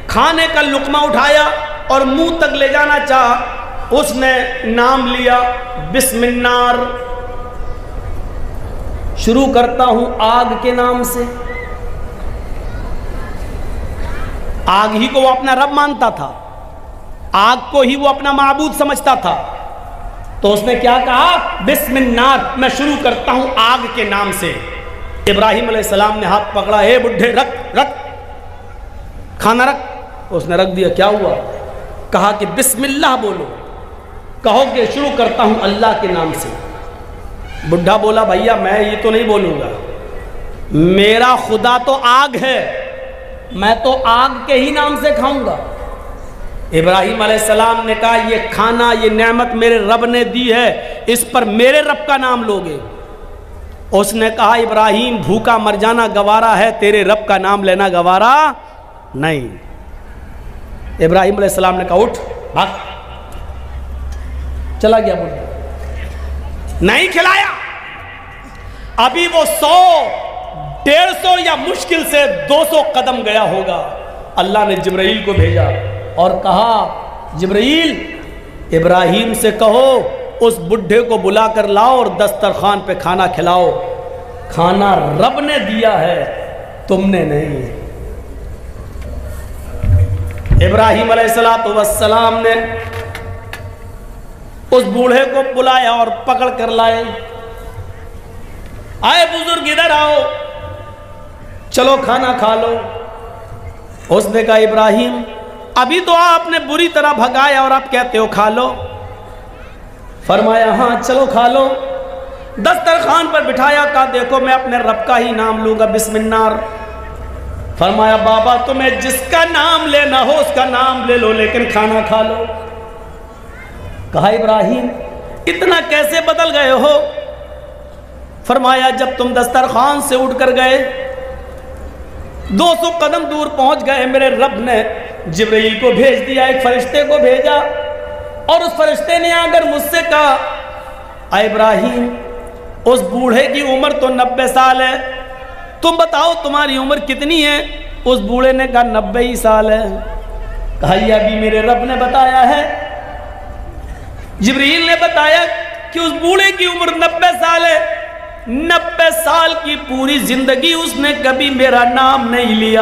کھانے کا لقمہ اٹھایا اور منہ تک لے جانا چاہا، اس نے نام لیا بسم النار، شروع کرتا ہوں آگ کے نام سے. آگ ہی کو وہ اپنا رب مانتا تھا, آگ کو ہی وہ اپنا معبود سمجھتا تھا. تو اس نے کیا کہا؟ بسم النار, میں شروع کرتا ہوں آگ کے نام سے. ابراہیم علیہ السلام نے ہاتھ پکڑا, اے بڈھے رکھ کھانا رکھ. اس نے رکھ دیا. کیا ہوا؟ کہا کہ بسم اللہ بولو, کہو کہ شروع کرتا ہوں اللہ کے نام سے. بڈھا بولا بھیا میں یہ تو نہیں بولوں گا, میرا خدا تو آگ ہے, میں تو آگ کے ہی نام سے کھاؤں گا. ابراہیم علیہ السلام نے کہا یہ کھانا, یہ نعمت میرے رب نے دی ہے, اس پر میرے رب کا نام لوگے. اس نے کہا ابراہیم بھوکا مر جانا گوارا ہے, تیرے رب کا نام لینا گوارا نہیں. ابراہیم علیہ السلام نے کہا اٹھ بھاگ. چلا گیا بڈھا, نہیں کھلایا. ابھی وہ 100 150 یا مشکل سے 200 قدم گیا ہوگا. اللہ نے جبرائیل کو بھیجا اور کہا جبرائیل ابراہیم سے کہو اس بڈھے کو بلا کر لاؤ اور دسترخوان پہ کھانا کھلاؤ. کھانا رب نے دیا ہے, تم نے نہیں. ابراہیم علیہ السلام نے اس بوڑھے کو بلایا اور پکڑ کر لائے. آئے بزرگ ادھر آؤ, چلو کھانا کھا لو. اس نے کہا ابراہیم ابھی تو آپ نے بری طرح بھگایا اور آپ کہتے ہو کھا لو. فرمایا ہاں چلو کھا لو. دسترخوان پر بٹھایا, کہا دیکھو میں اپنے رب کا ہی نام لوں گا, بسم النار. فرمایا بابا تمہیں جس کا نام لینا ہو اس کا نام لے لو, لیکن کھانا کھا لو. کہا ابراہیم اتنا کیسے بدل گئے ہو؟ فرمایا جب تم دسترخوان سے اٹھ کر گئے 200 قدم دور پہنچ گئے, میرے رب نے جبرائیل کو بھیج دیا, ایک فرشتے کو بھیجا, اور اس فرشتے نے آ کر مجھ سے کہا اے ابراہیم اس بوڑھے کی عمر تو 90 سال ہے, تم بتاؤ تمہاری عمر کتنی ہے؟ اس بوڑھے نے کہا 90 ہی سال ہے. کہا یہ ابھی میرے رب نے بتایا ہے, جبرائیل نے بتایا کہ اس بوڑھے کی عمر 90 سال ہے. 90 سال کی پوری زندگی اس نے کبھی میرا نام نہیں لیا.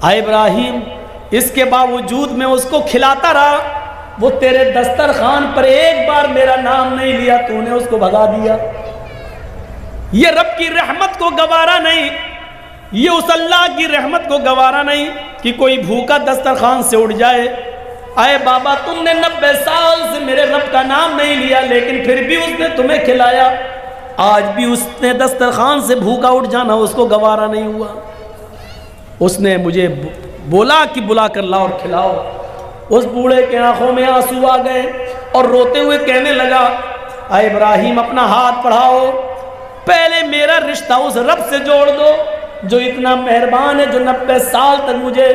اے ابراہیم اس کے باوجود میں اس کو کھلاتا رہا, وہ تیرے دسترخوان پر ایک بار میرا نام نہیں لیا, تو نے اس کو بھگا دیا. یہ رب کی رحمت کو گوارا نہیں, یہ اس اللہ کی رحمت کو گوارا نہیں کہ کوئی بھوکا دسترخوان سے اٹھ جائے. اے بابا تم نے 90 سال سے میرے رب کا نام نہیں لیا, لیکن پھر بھی اس نے تمہیں کھلایا. آج بھی اس نے دسترخوان سے بھوکا اٹھ جانا اس کو گوارا نہیں ہوا. اس نے مجھے بولا کہ بلا کر لاؤ اور کھلاؤ. اس بوڑھے کے آنکھوں میں آنسو آ گئے اور روتے ہوئے کہنے لگا اے ابراہیم اپنا ہاتھ بڑھاؤ, پہلے میرا رشتہ اس رب سے جوڑ دو جو اتنا مہربان ہے, جو 90 سال تک مجھے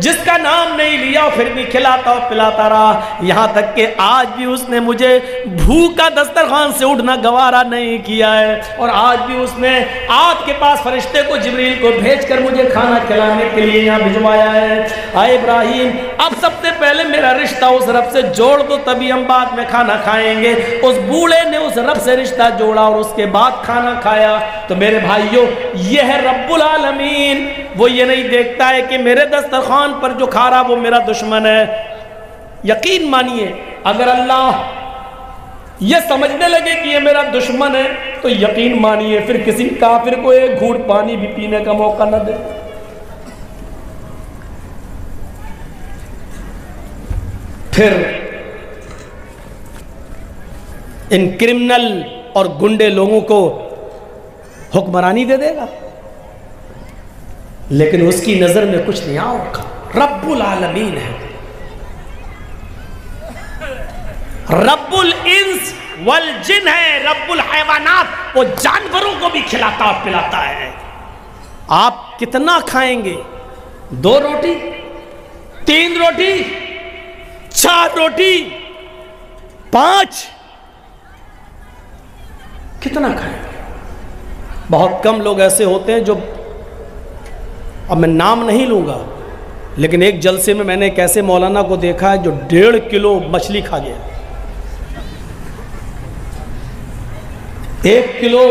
جس کا نام نہیں لیا پھر بھی کھلاتا اور پلاتا رہا, یہاں تک کہ آج بھی اس نے مجھے بھوکا دسترخوان سے اٹھنا گوارا نہیں کیا ہے, اور آج بھی اس نے آپ کے پاس فرشتے کو جبرائیل کو بھیج کر مجھے کھانا کھلانے کے لیے یہاں بھجوایا ہے. اے ابراہیم اب سب سے پہلے میرا رشتہ اس رب سے جوڑ دو, تبھی ہم بعد میں کھانا کھائیں گے. اس بوڑھے نے اس رب سے رشتہ جوڑا اور اس کے بعد کھانا کھایا. تو میرے بھائیوں یہ ہے رب العالمین. وہ یہ نہیں دیکھتا ہے کہ میرے دسترخوان پر جو کھا رہا وہ میرا دشمن ہے. یقین مانیے اگر اللہ یہ سمجھنے لگے کہ یہ میرا دشمن ہے تو یقین مانیے پھر کسی کافر کو ایک گھونٹ پانی بھی پینے کا موقع نہ دے. پھر ان کرمنل اور گنڈے لوگوں کو حکمرانی دے دے گا, لیکن اس کی نظر میں کچھ نہیں آؤگا. رب العالمین ہے, رب الانس والجن ہے, رب الحیوانات, وہ جانوروں کو بھی کھلاتا اور پلاتا ہے. آپ کتنا کھائیں گے؟ 2 روٹی 3 روٹی 4 روٹی 5, کتنا کھائیں گے؟ بہت کم لوگ ایسے ہوتے ہیں جو, اب میں نام نہیں لوں گا, لیکن ایک جلسے میں نے ایک ایسے مولانا کو دیکھا ہے جو 1.5 کلو مچھلی کھا گیا. 1 کلو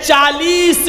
40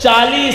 40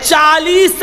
40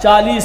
40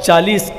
40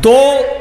2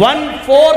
1/4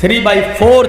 3/4।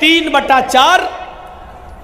3/4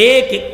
1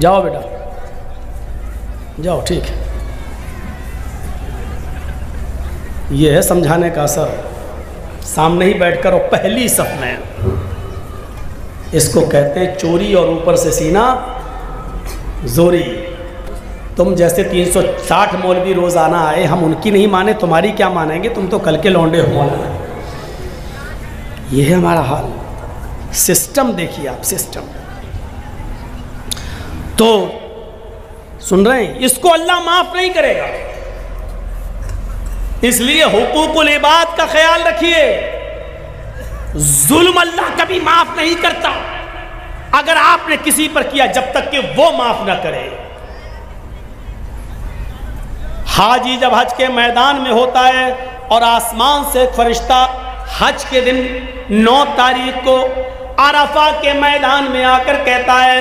جاؤ بیٹا جاؤ، ٹھیک ہے۔ یہ ہے سمجھانے کا اثر، سامنے ہی بیٹھ کر اور پہلی صف میں، اس کو کہتے ہیں چوری اور اوپر سے سینہ زوری۔ تم جیسے 360 مولوی روزانہ آئے، ہم ان کی نہیں مانے، تمہاری کیا مانیں گے؟ تم تو کل کے لونڈے ہو مولانا۔ یہ ہے ہمارا حال۔ سسٹم دیکھیے آپ، سسٹم تو سن رہے ہیں، اس کو اللہ معاف نہیں کرے گا۔ اس لیے حقوق العباد کا خیال رکھیے، ظلم اللہ کبھی معاف نہیں کرتا اگر آپ نے کسی پر کیا، جب تک کہ وہ معاف نہ کرے۔ حاجی جب حج کے میدان میں ہوتا ہے اور آسمان سے ایک فرشتہ حج کے دن 9 تاریخ کو عرفہ کے میدان میں آ کر کہتا ہے،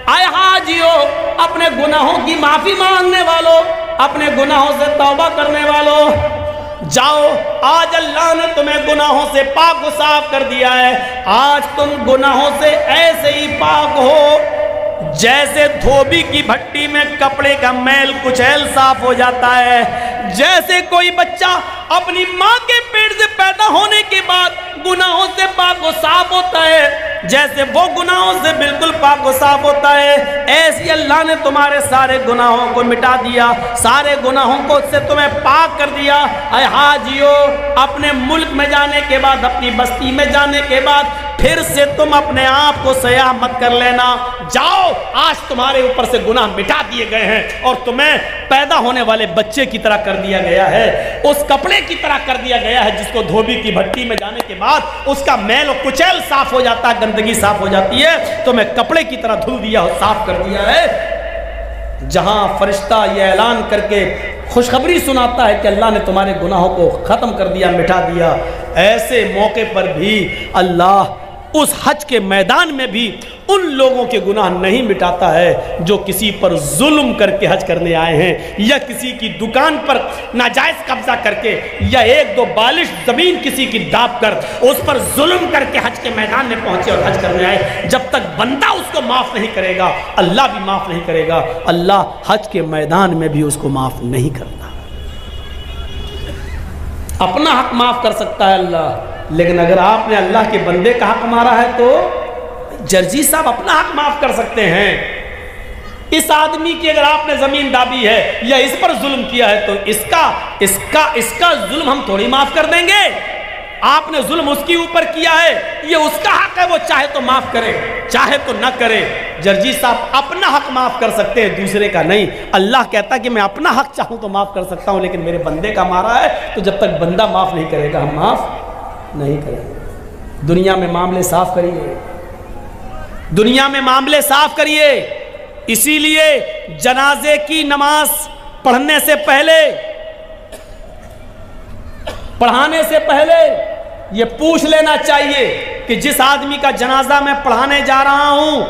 اے حاجیو، اپنے گناہوں کی معافی مانگنے والوں، اپنے گناہوں سے توبہ کرنے والوں، جاؤ، آج اللہ نے تمہیں گناہوں سے پاک و صاف کر دیا ہے۔ آج تم گناہوں سے ایسے ہی پاک ہو جیسے دھوبی کی بھٹی میں کپڑے کا میل کچیل صاف ہو جاتا ہے، جیسے کوئی بچہ اپنی ماں کے پیٹ سے پیدا ہونے کے بعد گناہوں سے پاک و صاف ہوتا ہے، جیسے وہ گناہوں سے بالکل پاک و صاف ہوتا ہے، ایسی اللہ نے تمہارے سارے گناہوں کو مٹا دیا، سارے گناہوں کو سے تمہیں پاک کر دیا۔ اے حاجیو، اپنے ملک میں جانے کے بعد، اپنی بستی میں جانے کے بعد پھر سے تم اپنے آپ کو سیاح مت کر لینا، جاؤ، آج تمہارے اوپر سے گناہ مٹا دیے گئے ہیں اور تمہیں پیدا ہونے والے بچے کی طرح کر دیا گیا ہے، اس کپڑے کی طرح کر دیا گیا ہے جس کو دھوبی کی بھٹی میں جانے کے بعد اس کا میل و کچیل صاف ہو جاتا ہے، گندگی صاف ہو جاتی ہے، تمہیں کپڑے کی طرح دھل دیا اور صاف کر دیا ہے۔ جہاں فرشتہ یہ اعلان کر کے خوشخبری سناتا ہے کہ اللہ نے تمہارے گناہوں کو ختم کر دیا، مٹا دیا، ایسے موقع پر بھی اللہ اس حج کے میدان میں بھی ان لوگوں کے گناہ نہیں مٹاتا ہے جو کسی پر ظلم کر کے حج کرنے آئے ہیں، یا کسی کی دکان پر ناجائز قبضہ کر کے، یا 1-2 بالش زمین کسی کی داب کر اس پر ظلم کر کے حج کے میدان میں پہنچے اور حج کرنے آئے۔ جب تک بندہ اس کو معاف نہیں کرے گا، اللہ بھی معاف نہیں کرے گا۔ اللہ حج کے میدان میں بھی اس کو معاف نہیں کرتا۔ اپنا حق معاف کر سکتا ہے اللہ، لیکن اگر آپ نے اللہ کے بندے کا حق مارا ہے تو جرجی صاحب اپنا حق معاف کر سکتے ہیں۔ اس آدمی کی اگر آپ نے زمین دابی ہے یا اس پر ظلم کیا ہے تو اس کا ظلم ہم تھوڑی معاف کر دیں گے۔ آپ نے ظلم اس کے اوپر کیا ہے، یہ اس کا حق ہے، وہ چاہے تو معاف کرے چاہے تو نہ کرے۔ جرجی صاحب اپنا حق معاف کر سکتے ہیں، دوسرے کا نہیں۔ اللہ کہتا کہ میں اپنا حق چاہوں تو معاف کر سکتا ہوں، لیکن میرے بندے کا مارا ہے تو جب تک بندہ معاف نہیں کرے گا ہم معاف نہیں کریں گے۔ دنیا میں معاملے صاف کریے، دنیا میں معاملے صاف کریے۔ اسی لیے جنازے کی نماز پڑھنے سے پہلے، پڑھانے سے پہلے یہ پوچھ لینا چاہیے کہ جس آدمی کا جنازہ میں پڑھانے جا رہا ہوں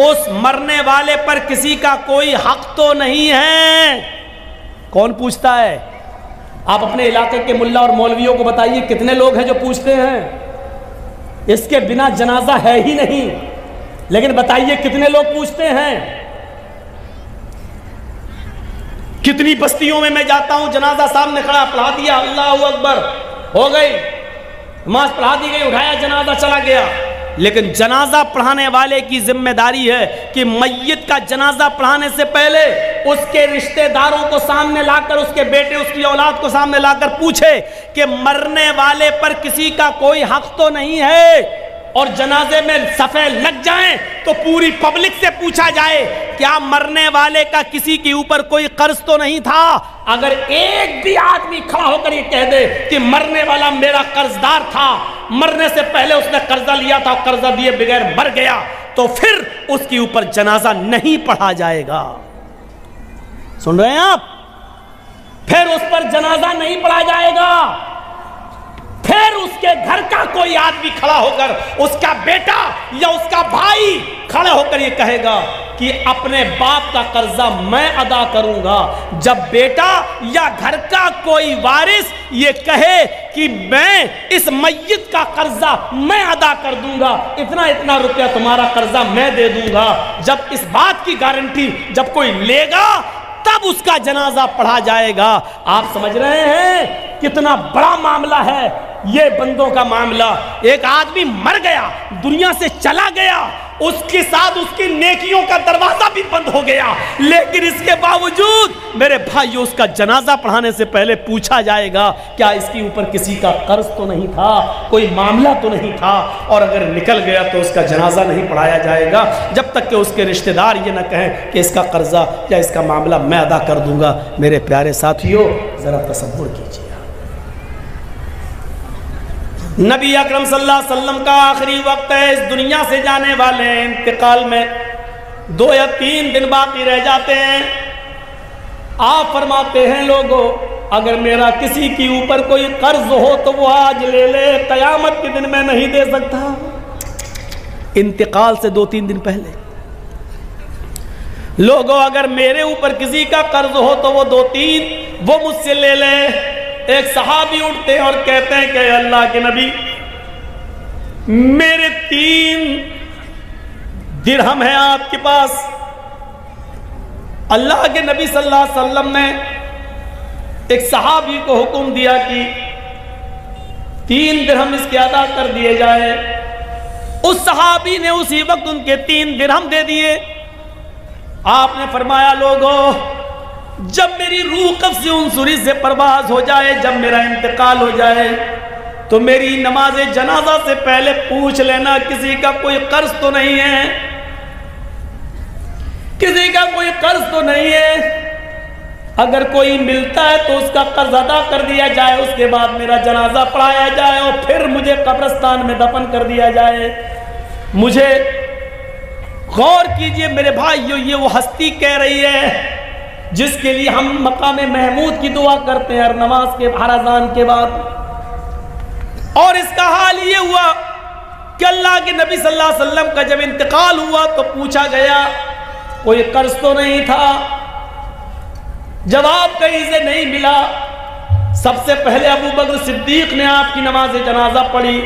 اس مرنے والے پر کسی کا کوئی حق تو نہیں ہے۔ کون پوچھتا ہے؟ آپ اپنے علاقے کے ملا اور مولویوں کو بتائیے کتنے لوگ ہیں جو پوچھتے ہیں؟ اس کے بنا جنازہ ہے ہی نہیں، لیکن بتائیے کتنے لوگ پوچھتے ہیں؟ کتنی بستیوں میں جاتا ہوں، جنازہ سامنے کھڑا، پڑھا دیا، اللہ اکبر، ہو گئی نماز، پڑھا دی گئی، اٹھایا جنازہ، چلا گیا۔ لیکن جنازہ پڑھانے والے کی ذمہ داری ہے کہ میت کا جنازہ پڑھانے سے پہلے اس کے رشتہ داروں کو سامنے لا کر، اس کے بیٹے، اس کی اولاد کو سامنے لا کر پوچھے کہ مرنے والے پر کسی کا کوئی حق تو نہیں ہے، اور جنازے میں صفیں لگ جائیں تو پوری پبلک سے پوچھا جائے کیا مرنے والے کا کسی کے اوپر کوئی قرض تو نہیں تھا۔ اگر ایک بھی آدمی کھڑا ہو کر یہ کہہ دے کہ مرنے والا میرا قرضدار تھا، مرنے سے پہلے اس نے قرضہ لیا تھا، قرضہ دیے بغیر مر گیا، تو پھر اس کے اوپر جنازہ نہیں پڑھا جائے گا۔ سن رہے ہیں آپ؟ پھر اس پر جنازہ نہیں پڑھا جائے گا۔ پھر اس کے گھر کا کوئی آدمی کھڑا ہو کر، اس کا بیٹا یا اس کا بھائی کھڑا ہو کر یہ کہے گا کہ اپنے باپ کا قرضہ میں ادا کروں گا۔ جب بیٹا یا گھر کا کوئی وارث یہ کہے کہ میں اس میت کا قرضہ میں ادا کر دوں گا، اتنا اتنا روپیہ تمہارا قرضہ میں دے دوں گا، جب اس بات کی گارنٹی جب کوئی لے گا تب اس کا جنازہ پڑھا جائے گا۔ آپ سمجھ رہے ہیں کتنا بڑا معاملہ ہے یہ بندوں کا معاملہ۔ ایک آدمی مر گیا، دنیا سے چلا گیا، اس کے ساتھ اس کی نیکیوں کا دروازہ بھی بند ہو گیا، لیکن اس کے باوجود میرے بھائیو اس کا جنازہ پڑھانے سے پہلے پوچھا جائے گا کیا اس کے اوپر کسی کا قرض تو نہیں تھا، کوئی معاملہ تو نہیں تھا، اور اگر نکل گیا تو اس کا جنازہ نہیں پڑھایا جائے گا جب تک کہ اس کے رشتہ دار یہ نہ کہیں کہ اس کا قرضہ یا اس کا معاملہ میں ادا کر دوں گا۔ میرے پیارے ساتھیو ذرا تصور کیجیے، نبی اکرم صلی اللہ علیہ وسلم کا آخری وقت ہے، اس دنیا سے جانے والے ہیں، انتقال میں 2 یا 3 دن باقی رہ جاتے ہیں۔ آپ فرماتے ہیں لوگوں اگر میرا کسی کے اوپر کوئی قرض ہو تو وہ آج لے لے، قیامت کے دن میں نہیں دے سکتا۔ انتقال سے 2-3 دن پہلے لوگوں اگر میرے اوپر کسی کا قرض ہو تو وہ 2-3 وہ مجھ سے لے لے۔ ایک صحابی اٹھتے ہیں اور کہتے ہیں کہ اللہ کے نبی میرے 3 درہم ہیں آپ کے پاس۔ اللہ کے نبی صلی اللہ علیہ وسلم نے ایک صحابی کو حکم دیا کہ 3 درہم اس کے ادا کر دیے جائے۔ اس صحابی نے اسی وقت ان کے 3 درہم دے دیے۔ آپ نے فرمایا لوگو جب میری روح قبض عنصری سے پرواز ہو جائے، جب میرا انتقال ہو جائے تو میری نماز جنازہ سے پہلے پوچھ لینا کسی کا کوئی قرض تو نہیں ہے، کسی کا کوئی قرض تو نہیں ہے۔ اگر کوئی ملتا ہے تو اس کا قرض ادا کر دیا جائے، اس کے بعد میرا جنازہ پڑھایا جائے اور پھر مجھے قبرستان میں دفن کر دیا جائے۔ مجھے غور کیجئے میرے بھائیو، یہ وہ ہستی کہہ رہی ہے جس کے لیے ہم مقام محمود کی دعا کرتے ہیں ہر نماز کے ہر اذان کے بعد، اور اس کا حال یہ ہوا کہ اللہ کے نبی صلی اللہ علیہ وسلم کا جب انتقال ہوا تو پوچھا گیا کوئی قرض تو نہیں تھا؟ جواب کہیں سے نہیں ملا۔ سب سے پہلے ابو بکر صدیق نے آپ کی نماز جنازہ پڑھی،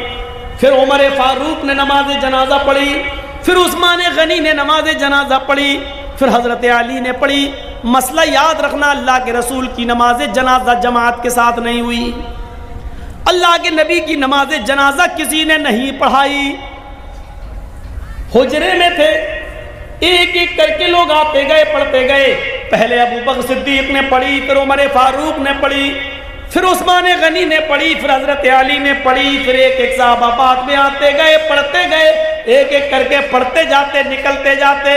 پھر عمر فاروق نے نماز جنازہ پڑھی، پھر عثمان غنی نے نماز جنازہ پڑھی، پھر حضرت علی نے پڑھی۔ مسئلہ یاد رکھنا، اللہ کے رسول کی نماز جنازہ جماعت کے ساتھ نہیں ہوئی، اللہ کے نبی کی نماز جنازہ کسی نے نہیں پڑھائی، حجرے میں تھے، ایک ایک کر کے لوگ آتے گئے پڑھتے گئے۔ پہلے ابو بکر صدیق نے پڑھی، پھر عمر فاروق نے پڑھی، پھر عثمان غنی نے پڑھی، پھر حضرت علی نے پڑھی، پھر ایک ایک صحابہ بعد میں آتے گئے پڑھتے گئے، ایک ایک کر کے پڑھتے جاتے نکلتے جاتے،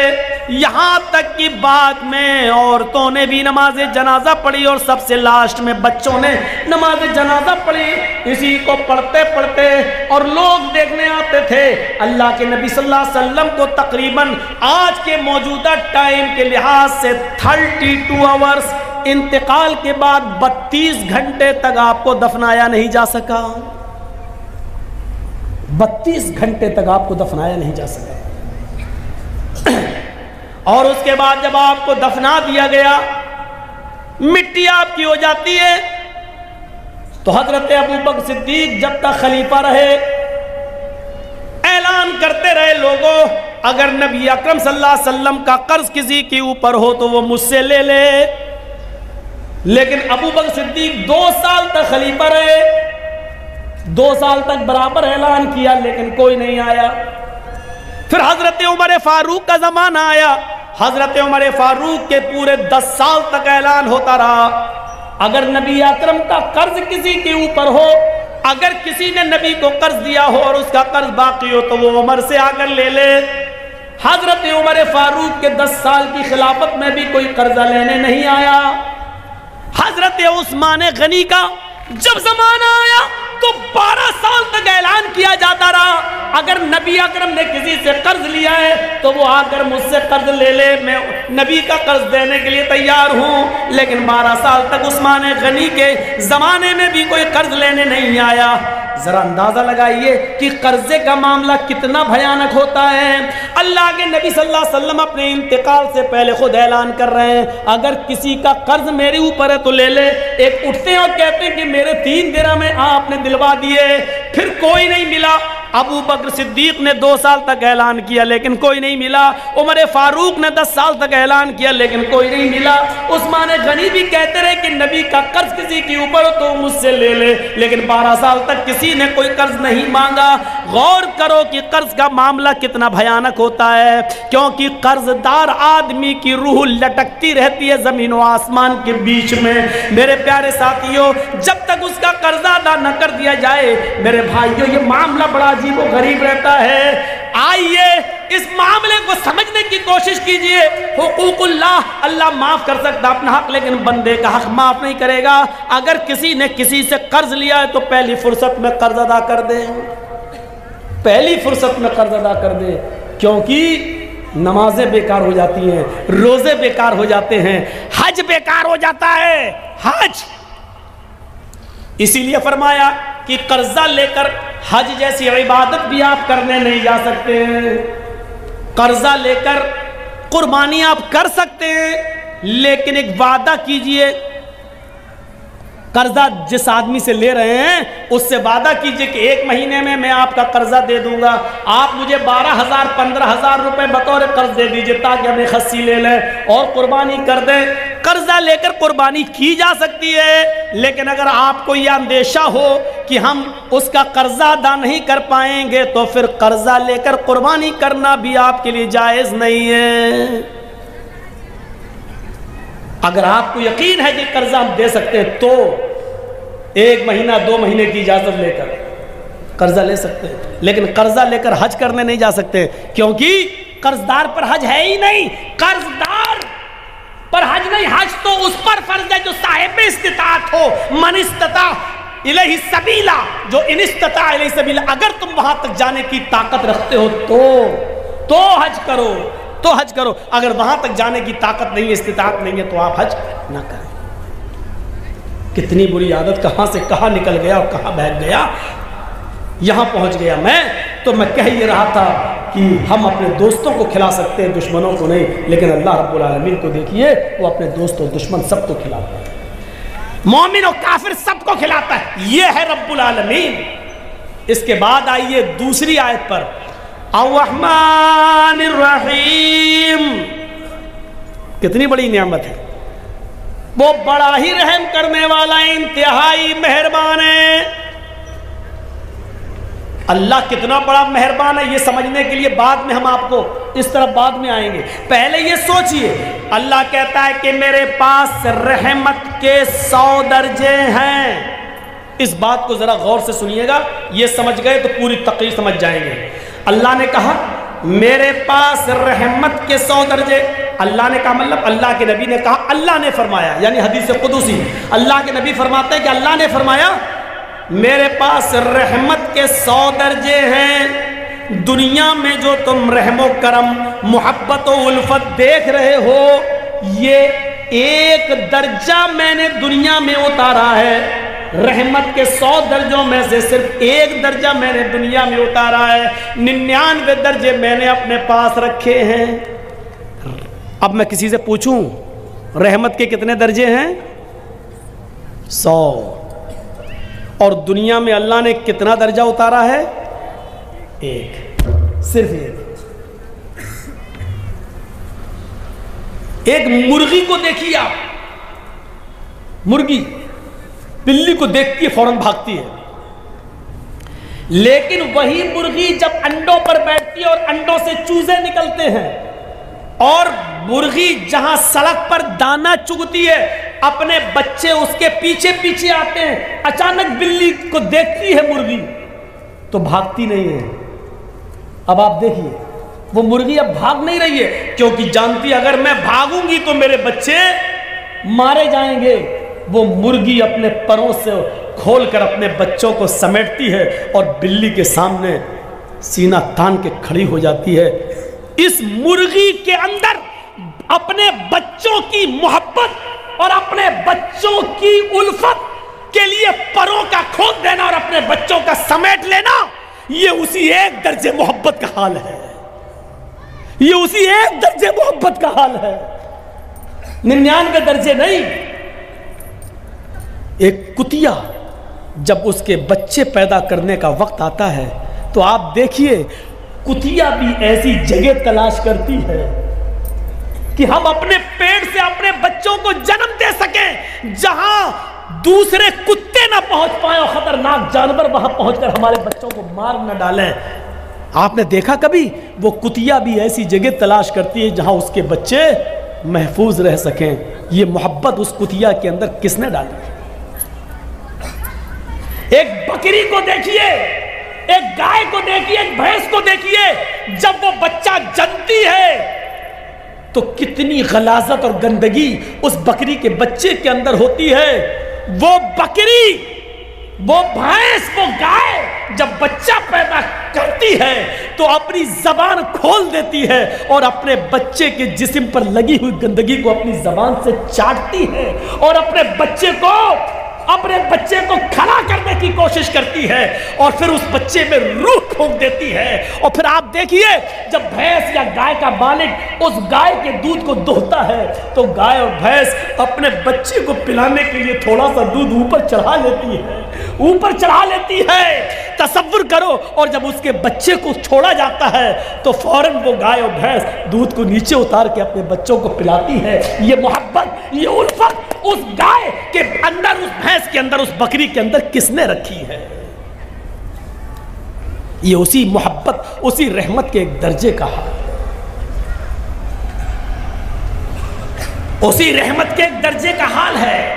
یہاں تک کہ بعد میں عورتوں نے بھی نماز جنازہ پڑھی اور سب سے لاسٹ میں بچوں نے نماز جنازہ پڑھی۔ اسی کو پڑھتے پڑھتے اور لوگ دیکھنے آتے تھے۔ اللہ کے نبی صلی اللہ علیہ وسلم کو تقریباً آج کے موجودہ ٹائم کے لحاظ سے 32 آورز انتقال کے بعد 32 گھنٹے تک آپ کو دفنایا نہیں جا سکا، 32 گھنٹے تک آپ کو دفنایا نہیں جا سکا۔ اور اس کے بعد جب آپ کو دفنا دیا گیا، مٹی آپ کی ہو جاتی ہے، تو حضرت ابو بکر صدیق جب تک خلیفہ رہے اعلان کرتے رہے لوگوں اگر نبی اکرم صلی اللہ علیہ وسلم کا قرض کسی کے اوپر ہو تو وہ مجھ سے لے لے۔ لیکن ابو بکر صدیق 2 سال تک خلیفہ رہے، 2 سال تک برابر اعلان کیا لیکن کوئی نہیں آیا۔ پھر حضرت عمر فاروق کا زمانہ آیا، حضرت عمر فاروق کے پورے 10 سال تک اعلان ہوتا رہا اگر نبی اکرم کا قرض کسی کے اوپر ہو، اگر کسی نے نبی کو قرض دیا ہو اور اس کا قرض باقی ہو تو وہ عمر سے آ کر لے لے۔ حضرت عمر فاروق کے 10 سال کی خلافت میں بھی کوئی قرضہ لینے نہیں آیا۔ حضرت عثمان غنی کا جب زمانہ آیا تو 12 سال تک اعلان کیا جاتا رہا اگر نبی اکرم نے کسی سے قرض لیا ہے تو وہ آ کر مجھ سے قرض لے لے، میں نبی کا قرض دینے کے لیے تیار ہوں۔ لیکن 12 سال تک عثمان غنی کے زمانے میں بھی کوئی قرض لینے نہیں آیا۔ ذرا اندازہ لگائیے کہ قرضے کا معاملہ کتنا بھیانک ہوتا ہے۔ اللہ کے نبی صلی اللہ علیہ وسلم اپنے انتقال سے پہلے خود اعلان کر رہے ہیں اگر کسی کا قرض میرے اوپر ہے تو لے لے۔ ایک اٹھتے ہیں اور کہتے ہیں کہ میرے 3 درہم میں آپ نے دلوا دیے، پھر کوئی نہیں ملا۔ ابو بکر صدیق نے 2 سال تک اعلان کیا لیکن کوئی نہیں ملا۔ عمر فاروق نے 10 سال تک اعلان کیا لیکن کوئی نہیں ملا۔ عثمان غنی بھی کہتے رہے کہ نبی کا قرض کسی کے اوپر ہو تو مجھ سے لے لے، لیکن 12 سال تک کسی نے کوئی قرض نہیں مانگا۔ غور کرو کہ قرض کا معاملہ کتنا بھیانک ہوتا ہے، کیونکہ قرض دار آدمی کی روح لٹکتی رہتی ہے زمین و آسمان کے بیچ میں۔ میرے پیارے ساتھیوں، جب تک اس کا قرض ادا نہ کر دیا جائے میرے بھائیوں یہ معاملہ بڑا عجیب و غریب رہتا ہے۔ آئیے اس معاملے کو سمجھنے کی کوشش کیجئے۔ حقوق اللہ معاف کر سکتا اپنا حق، لیکن بندے کا حق معاف نہیں کرے گا۔ اگر کسی نے کسی سے قرض لیا ہے تو پہلی فرصت میں قرض ادا کر دے، پہلی فرصت میں قرض ادا کر دے، کیونکہ نمازیں بیکار ہو جاتی ہیں، روزے بیکار ہو جاتے ہیں، حج بیکار ہو جاتا ہے۔ حج اسی لیے فرمایا کہ قرضہ لے کر حج جیسی عبادت بھی آپ کرنے نہیں جا سکتے ہیں۔ قرضہ لے کر قربانی آپ کر سکتے ہیں، لیکن ایک وعدہ کیجئے، قرضہ جس آدمی سے لے رہے ہیں اس سے وعدہ کیجئے کہ 1 مہینے میں آپ کا قرضہ دے دوں گا، آپ مجھے 12,000 15,000 روپے بطور قرض دے دیجئے تاکہ ہمیں خصی لے لیں اور قربانی کر دیں۔ قرضہ لے کر قربانی کی جا سکتی ہے، لیکن اگر آپ کو یہ اندیشہ ہو کہ ہم اس کا قرضہ ادا نہیں کر پائیں گے تو پھر قرضہ لے کر قربانی کرنا بھی آپ کے لیے جائز نہیں ہے۔ اگر آپ کو یقین ہے کہ قرضہ ہم دے سکتے ہیں تو 1 مہینہ 2 مہینے کی اجازت لے کر قرضہ لے سکتے ہیں، لیکن قرضہ لے کر حج کرنے نہیں جا سکتے، کیونکہ قرضدار پر حج ہے ہی نہیں۔ قرضدار پر حج نہیں، حج تو اس پر فرض ہے جو صاحب استطاعت ہو۔ من استطاع الیہ سبیلا، جو ان استطاع الیہ سبیلا، اگر تم وہاں تک جانے کی طاقت رکھتے ہو تو حج کرو، تو حج کرو۔ اگر وہاں تک جانے کی طاقت نہیں ہے، استطاعت نہیں ہے تو آپ حج نہ کریں۔ کتنی بری عادت کہاں سے کہاں نکل گیا اور کہاں بہک گیا، یہاں پہنچ گیا میں تو میں کہہ یہ رہا تھا کہ ہم اپنے دوستوں کو کھلا سکتے ہیں، دشمنوں کو نہیں، لیکن اللہ رب العالمین کو دیکھیے وہ اپنے دوست و دشمن سب کو کھلاتا ہے، مومن و کافر سب کو کھلاتا ہے، یہ ہے رب العالمین۔ اس کے بعد آئیے دوسری آیت پر، الرحمن الرحیم، کتنی بڑی نعمت ہے، وہ بڑا ہی رحم کرنے والا، انتہائی مہربان ہے۔ اللہ کتنا بڑا مہربان ہے یہ سمجھنے کے لیے بعد میں ہم آپ کو اس طرف بعد میں آئیں گے، پہلے یہ سوچئے اللہ کہتا ہے کہ میرے پاس رحمت کے 100 درجے ہیں۔ اس بات کو ذرا غور سے سنیے گا، یہ سمجھ گئے تو پوری تقریر سمجھ جائیں گے۔ اللہ نے کہا میرے پاس رحمت کے 100 درجے، اللہ نے کہا مطلب اللہ کے نبی نے کہا، اللہ نے فرمایا، یعنی حدیث قدسی، اللہ کے نبی فرماتے ہیں کہ اللہ نے فرمایا میرے پاس رحمت کے 100 درجے ہیں۔ دنیا میں جو تم رحم و کرم، محبت و الفت دیکھ رہے ہو، یہ 1 درجہ میں نے دنیا میں اتارا ہے، رحمت کے 100 درجوں میں سے صرف 1 درجہ میں نے دنیا میں اتارا ہے، 99 درجے میں نے اپنے پاس رکھے ہیں۔ اب میں کسی سے پوچھوں رحمت کے کتنے درجے ہیں؟ 100، اور دنیا میں اللہ نے کتنا درجہ اتارا ہے؟ 1، صرف 1۔ ایک مرغی کو دیکھیے آپ، مرغی بلی کو دیکھتی ہے فوراً بھاگتی ہے، لیکن وہی مرغی جب انڈوں پر بیٹھتی ہے اور انڈوں سے چوزے نکلتے ہیں، اور مرغی جہاں سڑک پر دانا چگتی ہے اپنے بچے اس کے پیچھے پیچھے آتے ہیں، اچانک بلی کو دیکھتی ہے مرغی تو بھاگتی نہیں ہے۔ اب آپ دیکھیے وہ مرغی اب بھاگ نہیں رہی ہے، کیونکہ جانتی اگر میں بھاگوں گی تو میرے بچے مارے جائیں گے۔ وہ مرغی اپنے پروں سے کھول کر اپنے بچوں کو سمیٹتی ہے اور بلی کے سامنے سینہ تان کے کھڑی ہو جاتی ہے۔ اس مرغی کے اندر اپنے بچوں کی محبت اور اپنے بچوں کی الفت کے لیے پروں کا کھود دینا اور اپنے بچوں کا سمیٹ لینا، یہ اسی ایک درجے محبت کا حال ہے، یہ اسی ایک درجے محبت کا حال ہے، 99 درجے نہیں۔ ایک کتیا جب اس کے بچے پیدا کرنے کا وقت آتا ہے تو آپ دیکھیے کتیا بھی ایسی جگہ تلاش کرتی ہے کہ ہم اپنے پیٹ سے اپنے بچوں کو جنم دے سکیں جہاں دوسرے کتے نہ پہنچ پائیں اور خطرناک جانور وہاں پہنچ کر ہمارے بچوں کو مار نہ ڈالیں۔ آپ نے دیکھا کبھی؟ وہ کتیا بھی ایسی جگہ تلاش کرتی ہے جہاں اس کے بچے محفوظ رہ سکیں۔ یہ محبت اس کتیا کے اندر کس نے ڈالی؟ ایک بکری کو دیکھیے، ایک گائے کو دیکھیے، ایک بھینس کو دیکھیے، جب وہ بچہ جنتی ہے تو کتنی غلاظت اور گندگی اس بکری کے بچے کے اندر ہوتی ہے۔ وہ بکری، وہ بھینس، وہ گائے جب بچہ پیدا کرتی ہے تو اپنی زبان کھول دیتی ہے اور اپنے بچے کے جسم پر لگی ہوئی گندگی کو اپنی زبان سے چاٹتی ہے اور اپنے بچے کو کھڑا کرنے کی کوشش کرتی ہے اور پھر اس بچے میں روح پھونک دیتی ہے۔ اور پھر آپ دیکھیے جب بھینس یا گائے کا مالک اس گائے کے دودھ کو دوہتا ہے تو گائے اور بھینس اپنے بچے کو پلانے کے لیے تھوڑا سا دودھ اوپر چڑھا لیتی ہے، تصور کرو۔ اور جب اس کے بچے کو چھوڑا جاتا ہے تو فوراً وہ گائے اور بھینس دودھ کو نیچے اتار کے اپنے بچوں کو پلاتی ہے۔ یہ محبت، یہ الفت اس گائے کے اندر، اس بھینس کے اندر، اس بکری کے اندر کس نے رکھی ہے؟ یہ اسی محبت، اسی رحمت کے ایک درجے کا حال، اسی رحمت کے ایک درجے کا حال ہے۔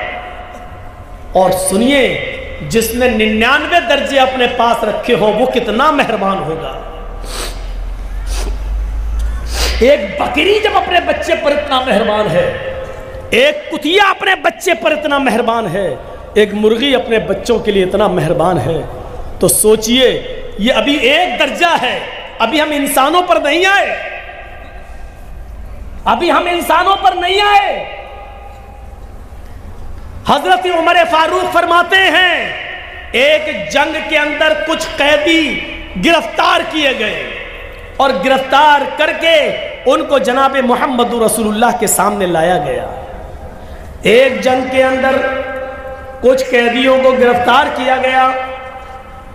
اور سنیے، جس نے 99 درجے اپنے پاس رکھے ہو وہ کتنا مہربان ہوگا۔ ایک بکری جب اپنے بچے پر اتنا مہربان ہے، ایک کتیا اپنے بچے پر اتنا مہربان ہے، ایک مرغی اپنے بچوں کے لیے اتنا مہربان ہے، تو سوچئے یہ ابھی ایک درجہ ہے، ابھی ہم انسانوں پر نہیں آئے، ابھی ہم انسانوں پر نہیں آئے۔ حضرت عمر فاروق فرماتے ہیں ایک جنگ کے اندر کچھ قیدی گرفتار کیے گئے اور گرفتار کر کے ان کو جناب محمد رسول اللہ کے سامنے لایا گیا۔ ایک جنگ کے اندر کچھ قیدیوں کو گرفتار کیا گیا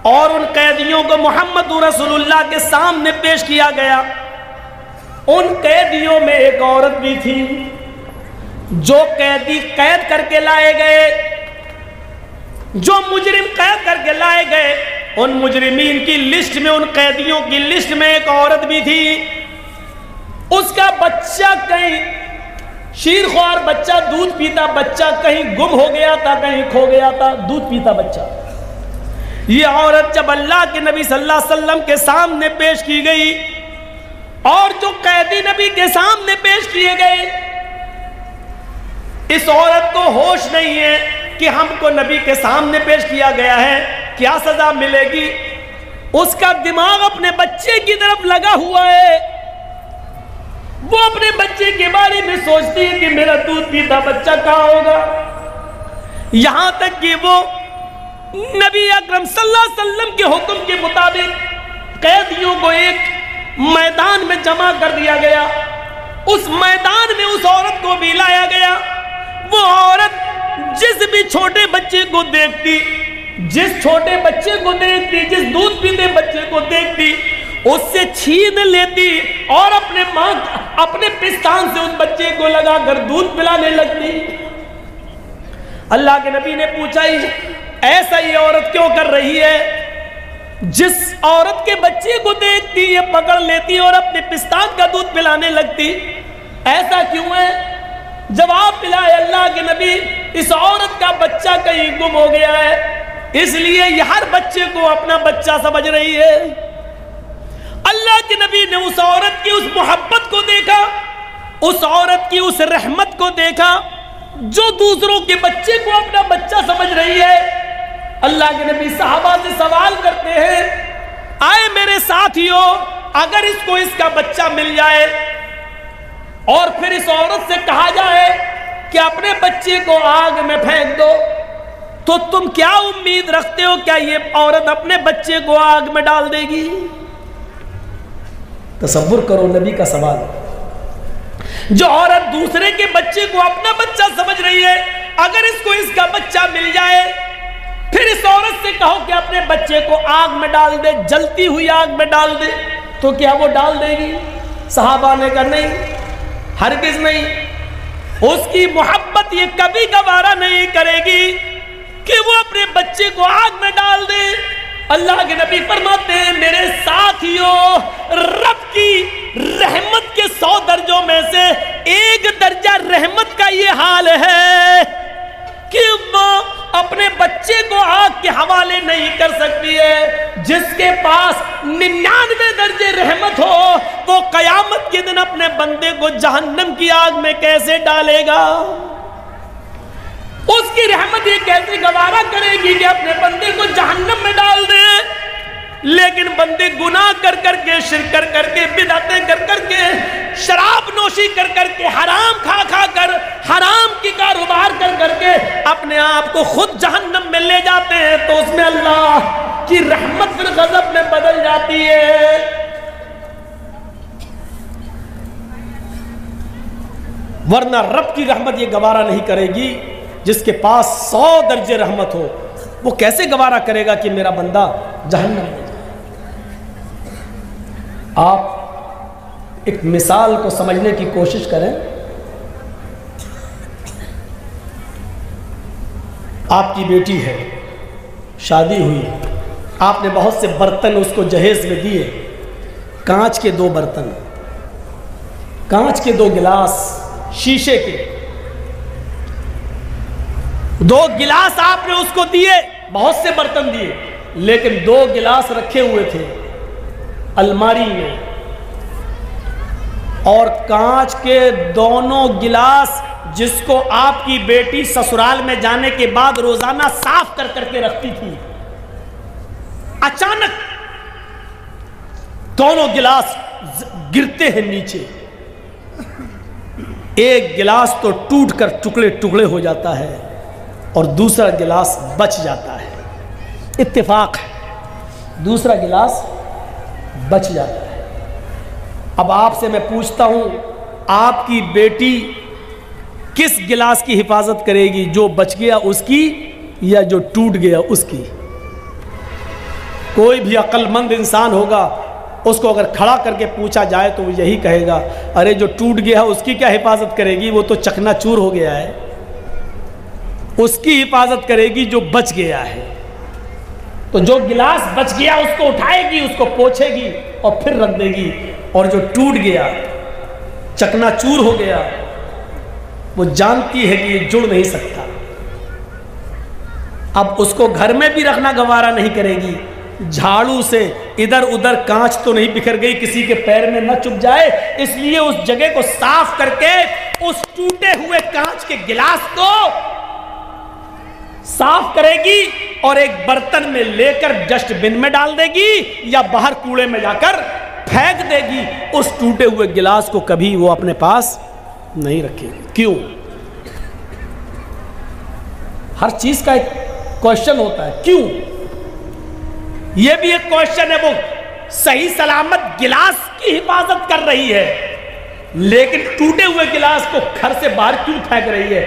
اور ان قیدیوں کو محمد رسول اللہ کے سامنے پیش کیا گیا۔ ان قیدیوں میں ایک عورت بھی تھی۔ جو قیدی قید کر کے لائے گئے، جو مجرم قید کر کے لائے گئے، ان مجرمین کی لسٹ میں، ان قیدیوں کی لسٹ میں ایک عورت بھی تھی۔ اس کا بچہ کہیں شیرخوار بچہ، دودھ پیتا بچہ کہیں گم ہو گیا تھا، کہیں کھو گیا تھا، دودھ پیتا بچہ۔ یہ عورت جب اللہ کے نبی صلی اللہ علیہ وسلم کے سامنے پیش کی گئی اور جو قیدی نبی کے سامنے پیش کیے گئے، اس عورت کو ہوش نہیں ہے کہ ہم کو نبی کے سامنے پیش کیا گیا ہے، کیا سزا ملے گی۔ اس کا دماغ اپنے بچے کی طرف لگا ہوا ہے، وہ اپنے بچے کے بارے میں سوچتی ہے کہ میرا دودھ پیتا بچہ کہاں ہوگا۔ یہاں تک کہ وہ نبی اکرم صلی اللہ علیہ وسلم کے حکم کے مطابق قیدیوں کو ایک میدان میں جمع کر دیا گیا، اس میدان میں اس عورت کو بھی لایا گیا۔ وہ عورت جس بھی چھوٹے بچے کو دیکھتی، جس چھوٹے بچے کو دیکھتی، جس دودھ پیتے بچے کو دیکھتی، اس سے چھین لیتی اور اپنے پستان سے اس بچے کو لگا کر دودھ پلانے لگتی۔ اللہ کے نبی نے پوچھا ایسا یہ عورت کیوں کر رہی ہے؟ جس عورت کے بچے کو دیکھتی یہ پکڑ لیتی اور اپنے پستان کا دودھ پلانے لگتی، ایسا کیوں ہے؟ جواب ملا ہے اللہ کے نبی، اس عورت کا بچہ کہیں گم ہو گیا ہے، اس لیے یہ ہر بچے کو اپنا بچہ سمجھ رہی ہے۔ اللہ کے نبی نے اس عورت کی اس محبت کو دیکھا، اس عورت کی اس رحمت کو دیکھا جو دوسروں کے بچے کو اپنا بچہ سمجھ رہی ہے۔ اللہ کے نبی صحابہ سے سوال کرتے ہیں، آئے میرے ساتھیو، اگر اس کو اس کا بچہ مل جائے اور پھر اس عورت سے کہا جائے کہ اپنے بچے کو آگ میں پھینک دو، تو تم کیا امید رکھتے ہو کیا یہ عورت اپنے بچے کو آگ میں ڈال دے گی؟ تصور کرو نبی کا سوال. جو عورت دوسرے کے بچے کو اپنا بچہ سمجھ رہی ہے، اگر اس کو اس کا بچہ مل جائے پھر اس عورت سے کہو کہ اپنے بچے کو آگ میں ڈال دے، جلتی ہوئی آگ میں ڈال دے، تو کیا وہ ڈال دے گی؟ صحابہ نے کہا نہیں، ہرگز نہیں. اس کی محبت یہ کبھی گوارا نہیں کرے گی کہ وہ اپنے بچے کو آگ میں ڈال دے. اللہ کے نبی فرماتے ہیں میرے ساتھیوں، رب کی رحمت کے 100 درجوں میں سے ایک درجہ رحمت کا یہ حال ہے کہ وہ اپنے بچے کو آگ کے حوالے نہیں کر سکتی ہے. جس کے پاس 99 درجے رحمت ہو وہ قیامت کے دن اپنے بندے کو جہنم کی آگ میں کیسے ڈالے گا؟ اس کی رحمت یہ کیسے گوارا کرے گی کہ اپنے بندے کو جہنم میں ڈال دے؟ لیکن بندے گناہ کر کر کے، شرک کر کر کے، بدعتیں کر کر کے، شراب نوشی کر کر کے، حرام کھا کھا کر، حرام کی کاروبار کر کر کے اپنے آپ کو خود جہنم میں لے جاتے ہیں، تو اس میں اللہ کی رحمت پھر غضب میں بدل جاتی ہے. ورنہ رب کی رحمت یہ گوارا نہیں کرے گی. جس کے پاس 100 درجے رحمت ہو وہ کیسے گوارا کرے گا کہ میرا بندہ جہنم میں جائے؟ آپ ایک مثال کو سمجھنے کی کوشش کریں. آپ کی بیٹی ہے، شادی ہوئی، آپ نے بہت سے برتن اس کو جہیز میں دیے، کانچ کے 2 برتن، کانچ کے 2 گلاس، شیشے کے 2 گلاس آپ نے اس کو دیے، بہت سے برتن دیے، لیکن 2 گلاس رکھے ہوئے تھے الماری میں، اور کانچ کے دونوں گلاس جس کو آپ کی بیٹی سسرال میں جانے کے بعد روزانہ صاف کر کر کے رکھتی تھی، اچانک دونوں گلاس گرتے ہیں نیچے. ایک گلاس تو ٹوٹ کر ٹکڑے ٹکڑے ہو جاتا ہے اور دوسرا گلاس بچ جاتا ہے. اتفاق ہے، دوسرا گلاس بچ جاتا ہے. اب آپ سے میں پوچھتا ہوں، آپ کی بیٹی کس گلاس کی حفاظت کرے گی؟ جو بچ گیا اس کی یا جو ٹوٹ گیا اس کی؟ کوئی بھی عقل مند انسان ہوگا، اس کو اگر کھڑا کر کے پوچھا جائے تو وہ یہی کہے گا ارے جو ٹوٹ گیا ہے اس کی کیا حفاظت کرے گی، وہ تو چکنا چور ہو گیا ہے. اس کی حفاظت کرے گی جو بچ گیا ہے. تو جو گلاس بچ گیا اس کو اٹھائے گی، اس کو پوچھے گی اور پھر رکھ دے گی، اور جو ٹوٹ گیا، چکنا چور ہو گیا، وہ جانتی ہے کہ یہ جڑ نہیں سکتا. اب اس کو گھر میں بھی رکھنا گوارا نہیں کرے گی. جھاڑو سے ادھر ادھر کانچ تو نہیں بکھر گئی کسی کے پیر میں نہ چپ جائے، اس لیے اس جگہ کو صاف کر کے اس ٹوٹے ہوئے کانچ کے گلاس کو صاف کرے گی اور ایک برتن میں لے کر ڈسٹ بن میں ڈال دے گی یا باہر کوڑے میں جا کر پھینک دے گی. اس ٹوٹے ہوئے گلاس کو کبھی وہ اپنے پاس نہیں رکھے گی. کیوں؟ ہر چیز کا ایک کوشچن ہوتا ہے، کیوں؟ یہ بھی ایک کوشچن ہے. وہ صحیح سلامت گلاس کی حفاظت کر رہی ہے لیکن ٹوٹے ہوئے گلاس کو گھر سے باہر کیوں پھینک رہی ہے؟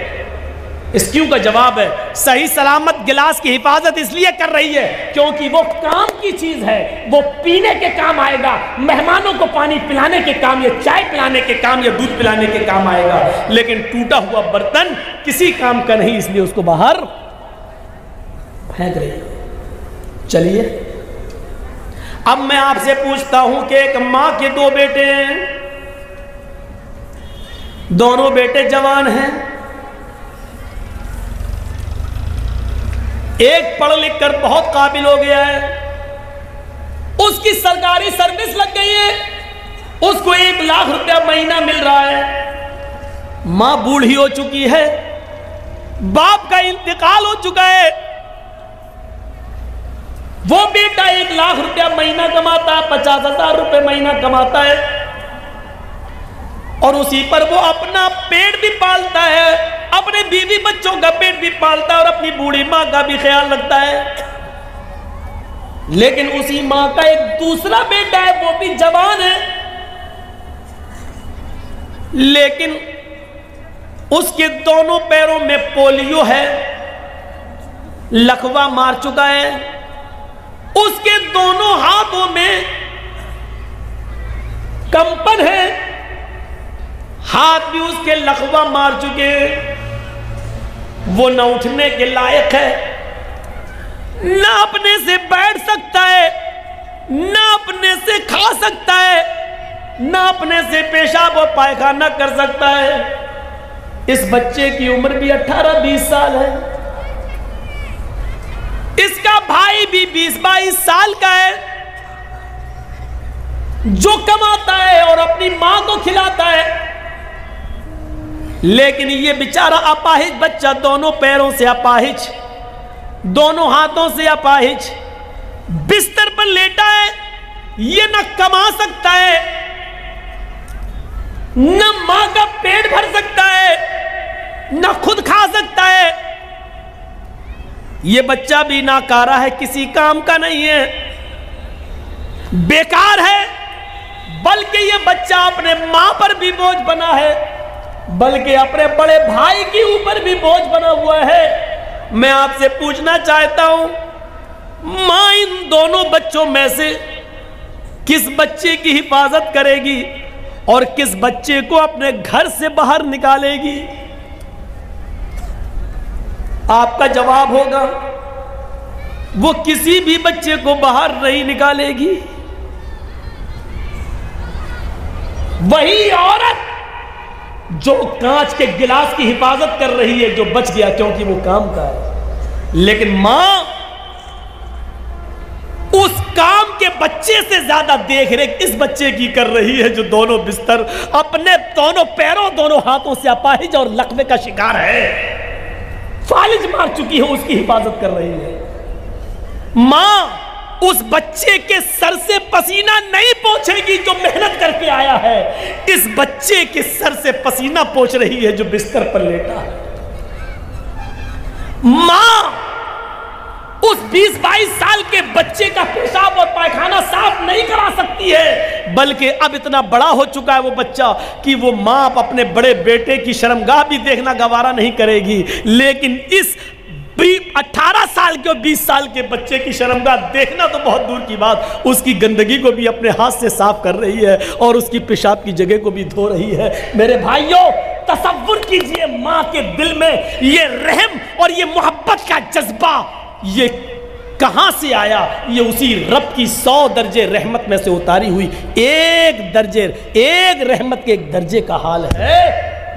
اس کیوں کا جواب ہے صحیح سلامت گلاس کی حفاظت اس لیے کر رہی ہے کیونکہ وہ کام کی چیز ہے، وہ پینے کے کام آئے گا، مہمانوں کو پانی پلانے کے کام یا چائے پلانے کے کام یا دودھ پلانے کے کام آئے گا. لیکن ٹوٹا ہوا برتن کسی کام کا نہیں، اس لیے اس کو باہر پھینک رہی ہے. چلیے اب میں آپ سے پوچھتا ہوں کہ ایک ماں کے 2 بیٹے ہیں، دونوں بیٹے جوان ہیں، ایک پڑھ لکھ کر بہت قابل ہو گیا ہے، اس کی سرکاری سروس لگ گئی ہے، اس کو 1 لاکھ روپیہ مہینہ مل رہا ہے. ماں بوڑھی ہو چکی ہے، باپ کا انتقال ہو چکا ہے، وہ بیٹا 1 لاکھ روپیہ مہینہ کماتا ہے، 50,000 روپے مہینہ کماتا ہے. اور اسی پر وہ اپنا پیٹ بھی پالتا ہے، اپنے بیوی بچوں کا پیٹ بھی پالتا ہے اور اپنی بوڑھی ماں کا بھی خیال رکھتا ہے۔ لیکن اسی ماں کا ایک دوسرا بیٹا ہے، وہ بھی جوان ہے، لیکن اس کے دونوں پیروں میں پولیو ہے، لقوہ مار چکا ہے، اس کے دونوں ہاتھوں میں کمپن ہے، ہاتھ بھی اس کے لقوہ مار چکے، وہ نہ اٹھنے کے لائق ہے، نہ اپنے سے بیٹھ سکتا ہے، نہ اپنے سے کھا سکتا ہے، نہ اپنے سے پیشاب اور پائخانہ کر سکتا ہے۔ اس بچے کی عمر بھی 18-20 سال ہے، اس کا بھائی بھی 20-22 سال کا ہے، جو کماتا ہے اور اپنی ماں کو کھلاتا ہے، لیکن یہ بیچارہ اپاہج بچہ، دونوں پیروں سے اپاہج، دونوں ہاتھوں سے اپاہج، بستر پر لیٹا ہے، یہ نہ کما سکتا ہے، نہ ماں کا پیٹ بھر سکتا ہے، نہ خود کھا سکتا ہے۔ یہ بچہ بھی ناکارہ ہے، کسی کام کا نہیں ہے، بیکار ہے، بلکہ یہ بچہ اپنے ماں پر بھی بوجھ بنا ہے، بلکہ اپنے بڑے بھائی کے اوپر بھی بوجھ بنا ہوا ہے۔ میں آپ سے پوچھنا چاہتا ہوں، ماں ان دونوں بچوں میں سے کس بچے کی حفاظت کرے گی اور کس بچے کو اپنے گھر سے باہر نکالے گی؟ آپ کا جواب ہوگا وہ کسی بھی بچے کو باہر نہیں نکالے گی۔ وہی عورت جو کانچ کے گلاس کی حفاظت کر رہی ہے، جو بچ گیا کیونکہ وہ کام کا ہے، لیکن ماں اس کام کے بچے سے زیادہ دیکھ ریکھ اس بچے کی کر رہی ہے، جو دونوں بستر، اپنے دونوں پیروں دونوں ہاتھوں سے اپاہج اور لقوے کا شکار ہے، فالج مار چکی ہے، اس کی حفاظت کر رہی ہے۔ ماں اس بچے کے سر سے پسینہ نہیں پوچھے گی جو محنت کر کے آیا ہے، اس بچے کے سر سے پسینہ پوچھ رہی ہے جو بستر پر لیٹا ہے۔ ماں اس 20-22 سال کے بچے کا پیشاب اور پائخانہ صاف نہیں کرا سکتی ہے، بلکہ اب اتنا بڑا ہو چکا ہے وہ بچہ کہ وہ ماں اپنے بڑے بیٹے کی شرمگاہ بھی دیکھنا گوارا نہیں کرے گی، لیکن اس 18 سال کے اور 20 سال کے بچے کی شرمگاہ دیکھنا تو بہت دور کی بات، اس کی گندگی کو بھی اپنے ہاتھ سے صاف کر رہی ہے اور اس کی پیشاب کی جگہ کو بھی دھو رہی ہے۔ میرے بھائیوں، تصور کیجئے ماں کے دل میں یہ رحم اور یہ محبت کا جذبہ یہ کہاں سے آیا؟ یہ اسی رب کی 100 درجے رحمت میں سے اتاری ہوئی ایک رحمت کے ایک درجے کا حال ہے۔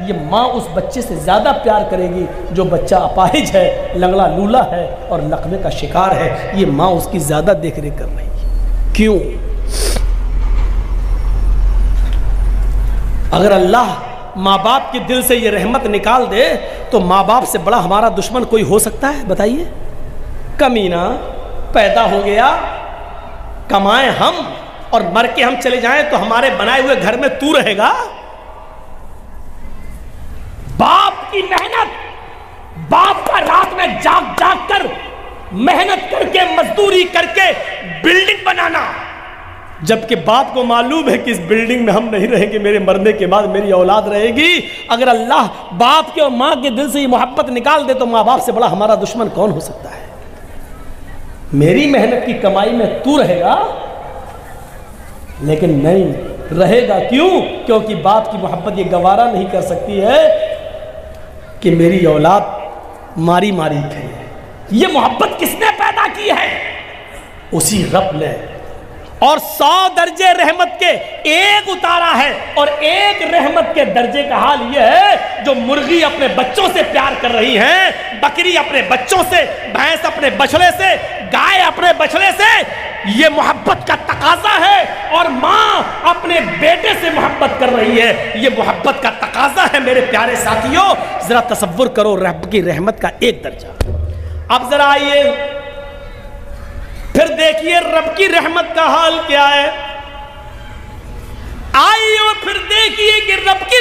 یہ ماں اس بچے سے زیادہ پیار کرے گی جو بچہ اپاہج ہے، لنگڑا لولا ہے اور لقوے کا شکار ہے، یہ ماں اس کی زیادہ دیکھ ریکھ کر رہی ہے۔ کیوں؟ اگر اللہ ماں باپ کے دل سے یہ رحمت نکال دے تو ماں باپ سے بڑا ہمارا دشمن کوئی ہو سکتا ہے؟ بتائیے۔ کمینہ پیدا ہو گیا، کمائیں ہم اور مر کے ہم چلے جائیں تو ہمارے بنائے ہوئے گھر میں تو رہے گا؟ باپ کی محنت، باپ کا رات میں جاگ جاگ کر محنت کر کے مزدوری کر کے بلڈنگ بنانا، جبکہ باپ کو معلوم ہے کہ اس بلڈنگ میں ہم نہیں رہیں گے، میرے مرنے کے بعد میری اولاد رہے گی۔ اگر اللہ باپ کے اور ماں کے دل سے یہ محبت نکال دے تو ماں باپ سے بڑا ہمارا دشمن کون ہو سکتا ہے؟ میری محنت کی کمائی میں تو رہے گا، لیکن نہیں رہے گا۔ کیوں؟ کیونکہ باپ کی محبت یہ گوارا نہیں کر سکتی ہے کہ میری اولاد ماری ماری کھائے۔ یہ محبت کس نے پیدا کی ہے؟ اسی رب نے، اور 100 درجے رحمت کے ایک اتارا ہے، اور ایک رحمت کے درجے کا حال یہ ہے جو مرغی اپنے بچوں سے پیار کر رہی ہیں، بکری اپنے بچوں سے، بھینس اپنے بچھڑے سے، گائے اپنے بچھڑے سے، یہ محبت کا تقاضا ہے، اور ماں اپنے بیٹے سے محبت کر رہی ہے، یہ محبت کا تقاضا ہے۔ میرے پیارے ساتھیوں، ذرا تصور کرو رب کی رحمت کا ایک درجہ۔ اب ذرا آئیے پھر دیکھیے رب کی رحمت کا حال کیا ہے۔ آئیے اور پھر دیکھیے کہ رب کی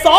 100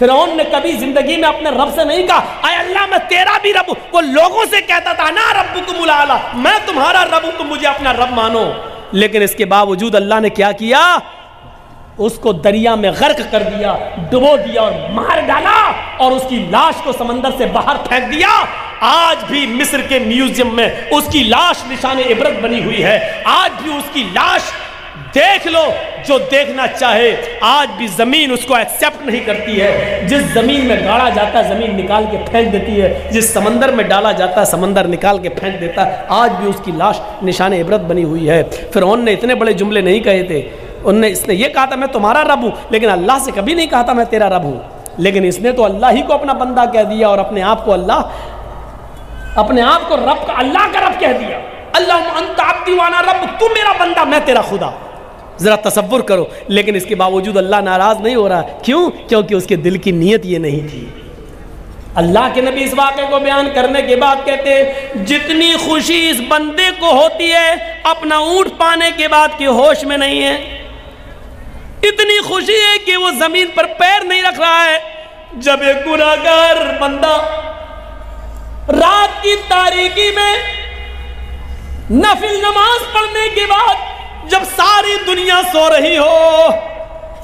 فرعون نے کبھی زندگی میں اپنے رب سے نہیں کہا اے اللہ میں تیرا بھی رب ہوں، وہ لوگوں سے کہتا تھا نا ربکم الاعلی، میں تمہارا رب ہوں، تم مجھے اپنا رب مانو۔ لیکن اس کے باوجود اللہ نے کیا کیا؟ اس کو دریا میں غرق کر دیا، ڈبو دیا اور مار ڈالا، اور اس کی لاش کو سمندر سے باہر پھینک دیا۔ آج بھی مصر کے میوزیم میں اس کی لاش نشان عبرت بنی ہوئی ہے، آج بھی اس کی لاش دیکھ لو جو دیکھنا چاہے، آج بھی زمین اس کو ایکسیپٹ نہیں کرتی ہے۔ جس زمین میں گاڑا جاتا ہے زمین نکال کے پھینک دیتی ہے، جس سمندر میں ڈالا جاتا ہے سمندر نکال کے پھینک دیتا ہے، آج بھی اس کی لاش نشان عبرت بنی ہوئی ہے۔ فرعون نے اتنے بڑے جملے نہیں کہے تھے، اس نے یہ کہا تھا میں تمہارا رب ہوں، لیکن اللہ سے کبھی نہیں کہا تھا میں تیرا رب ہوں، لیکن اس نے تو اللہ ہی کو اپنا بندہ کہہ دیا اور اپنے آپ کو رب کا، اللہ کا رب کہہ دیا۔ اللہم انت عبدی وانا رب، تو میرا بندہ میں تیرا خدا۔ ذرا تصور کرو، لیکن اس کے باوجود اللہ ناراض نہیں ہو رہا، کیوں؟ کیونکہ اس کے دل کی نیت یہ نہیں تھی۔ اللہ کے نبی اس واقعے کو بیان کرنے کے بعد کہتے ہیں جتنی خوشی اس بندے کو ہوتی ہے اپنا اونٹ پانے کے بعد کی ہوش میں نہیں ہے، اتنی خوشی ہے کہ وہ زمین پر پیر نہیں رکھ رہا ہے۔ جب ایک گناہگار بندہ رات کی تاریکی میں نفل نماز پڑھنے کے بعد جب ساری دنیا سو رہی ہو،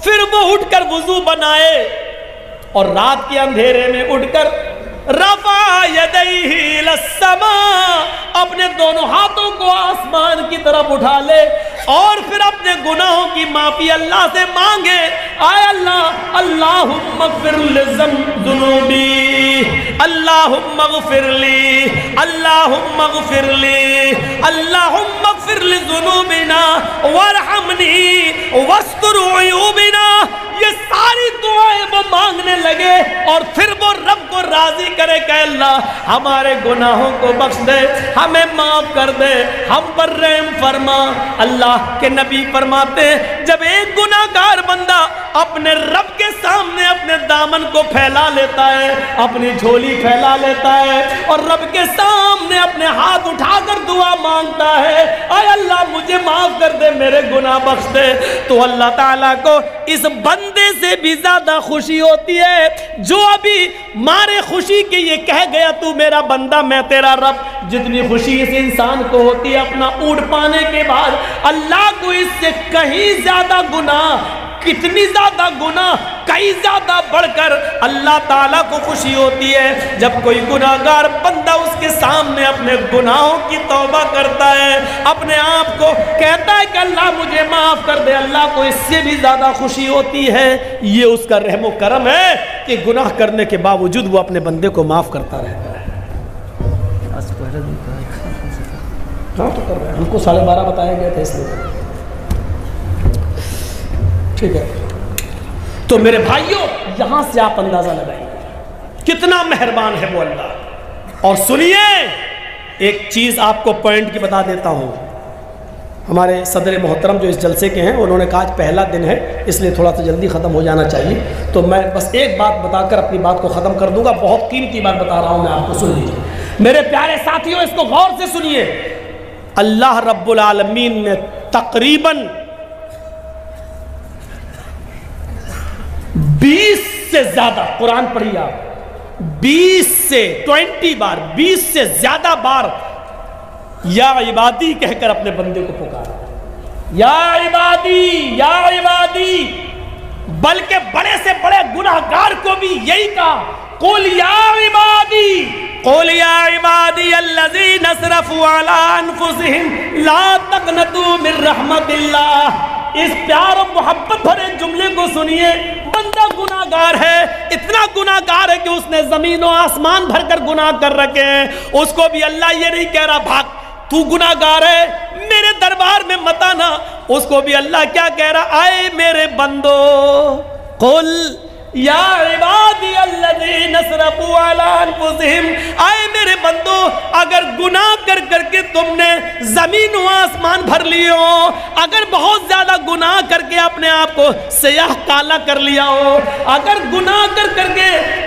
پھر وہ اٹھ کر وضو بنائے اور رات کے اندھیرے میں اٹھ کر رفع یدیہ الی السماء، اپنے دونوں ہاتھوں کو آسمان کی طرف اٹھا لے اور پھر اپنے گناہوں کی معافی اللہ سے مانگے۔ اے اللہ، اللہم اغفر لذنوبی، اللہم اغفر لی، اللہم اغفر لی، اللہم اغفر لذنوبنا وارحمنی واستر عیوبنا۔ یہ ساری دعائیں وہ مانگنے لگے اور پھر وہ رب کو راضی کرے کہ اللہ ہمارے گناہوں کو بخش دے، ہمیں معاف کر دے، ہم پر رحم فرما۔ اللہ کے نبی فرماتے ہیں جب ایک گناہگار بندہ اپنے رب کے سامنے اپنے دامن کو پھیلا لیتا ہے، اپنی جھولی پھیلا لیتا ہے اور رب کے سامنے اپنے ہاتھ اٹھا کر دعا مانگتا ہے اے اللہ مجھے معاف کر دے، میرے گناہ بخش دے، تو اللہ تعالیٰ کو اس بندے سے بھی زیادہ خوشی ہوتی ہے جو ابھی مارے خوشی کے یہ کہہ گیا تو میرا بندہ میں تیرا رب۔ جتنی خوشی اس انسان کو ہوتی ہے اپنا اونٹ پانے کے بعد، اللہ کو اس سے کہیں زیادہ گناہ، کتنی زیادہ گناہ، کئی زیادہ بڑھ کر اللہ تعالیٰ کو خوشی ہوتی ہے جب کوئی گناہگار بندہ اس کے سامنے اپنے گناہوں کی توبہ کرتا ہے، اپنے آپ کو کہتا ہے کہ اللہ مجھے معاف کر دے، اللہ کو اس سے بھی زیادہ خوشی ہوتی ہے۔ یہ اس کا رحم و کرم ہے کہ گناہ کرنے کے باوجود وہ اپنے بندے کو معاف کرتا رہتا ہے۔ ہاں تو کر رہے ہیں، ہم کو 12:30 بتایا گیا تھا اس لیے، ٹھیک ہے۔ تو میرے بھائیوں یہاں سے آپ اندازہ لگائیں کتنا مہربان ہے وہ اللہ۔ اور سنیے ایک چیز آپ کو پوائنٹ کی بتا دیتا ہوں، ہمارے صدر محترم جو اس جلسے کے ہیں انہوں نے کہا آج پہلا دن ہے اس لیے تھوڑا سا جلدی ختم ہو جانا چاہیے، تو میں بس ایک بات بتا کر اپنی بات کو ختم کر دوں گا۔ بہت قیمتی بات بتا رہا ہوں میں آپ کو، سن لیجیے میرے پیارے ساتھیوں، اس کو غور سے سنیے۔ اللہ رب العالمین نے تقریباً 20 سے زیادہ، قرآن پڑھیے آپ، 20 سے زیادہ بار یا عبادی کہہ کر اپنے بندے کو پکارا، یا عبادی یا عبادی، بلکہ بڑے سے بڑے گناہگار کو بھی یہی کہا قل یا عبادی، قل یا عبادی الذین اسرفوا علی انفسہم لا تقنطوا من رحمت اللہ۔ اس پیار و محبت بھرے جملے کو سنیے، بندہ گناہگار ہے، اتنا گناہگار ہے کہ اس نے زمین و آسمان بھر کر گناہ کر رکھے ہیں، اس کو بھی اللہ یہ نہیں کہہ رہا بھاگ تو گناہگار ہے میرے دربار میں مت آنا، اس کو بھی اللہ کیا کہہ رہا، اے میرے بندو قل یا عبادی الذین اسرفوا علی انفسہم، اے میرے بندو اگر گناہ کر کر کے تم نے زمین و آسمان بھر لیے ہو، اگر بہت زیادہ گناہ کر کے اپنے آپ کو سیاہ کالا کر لیا ہو، اگر گناہ کر کر کے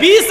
20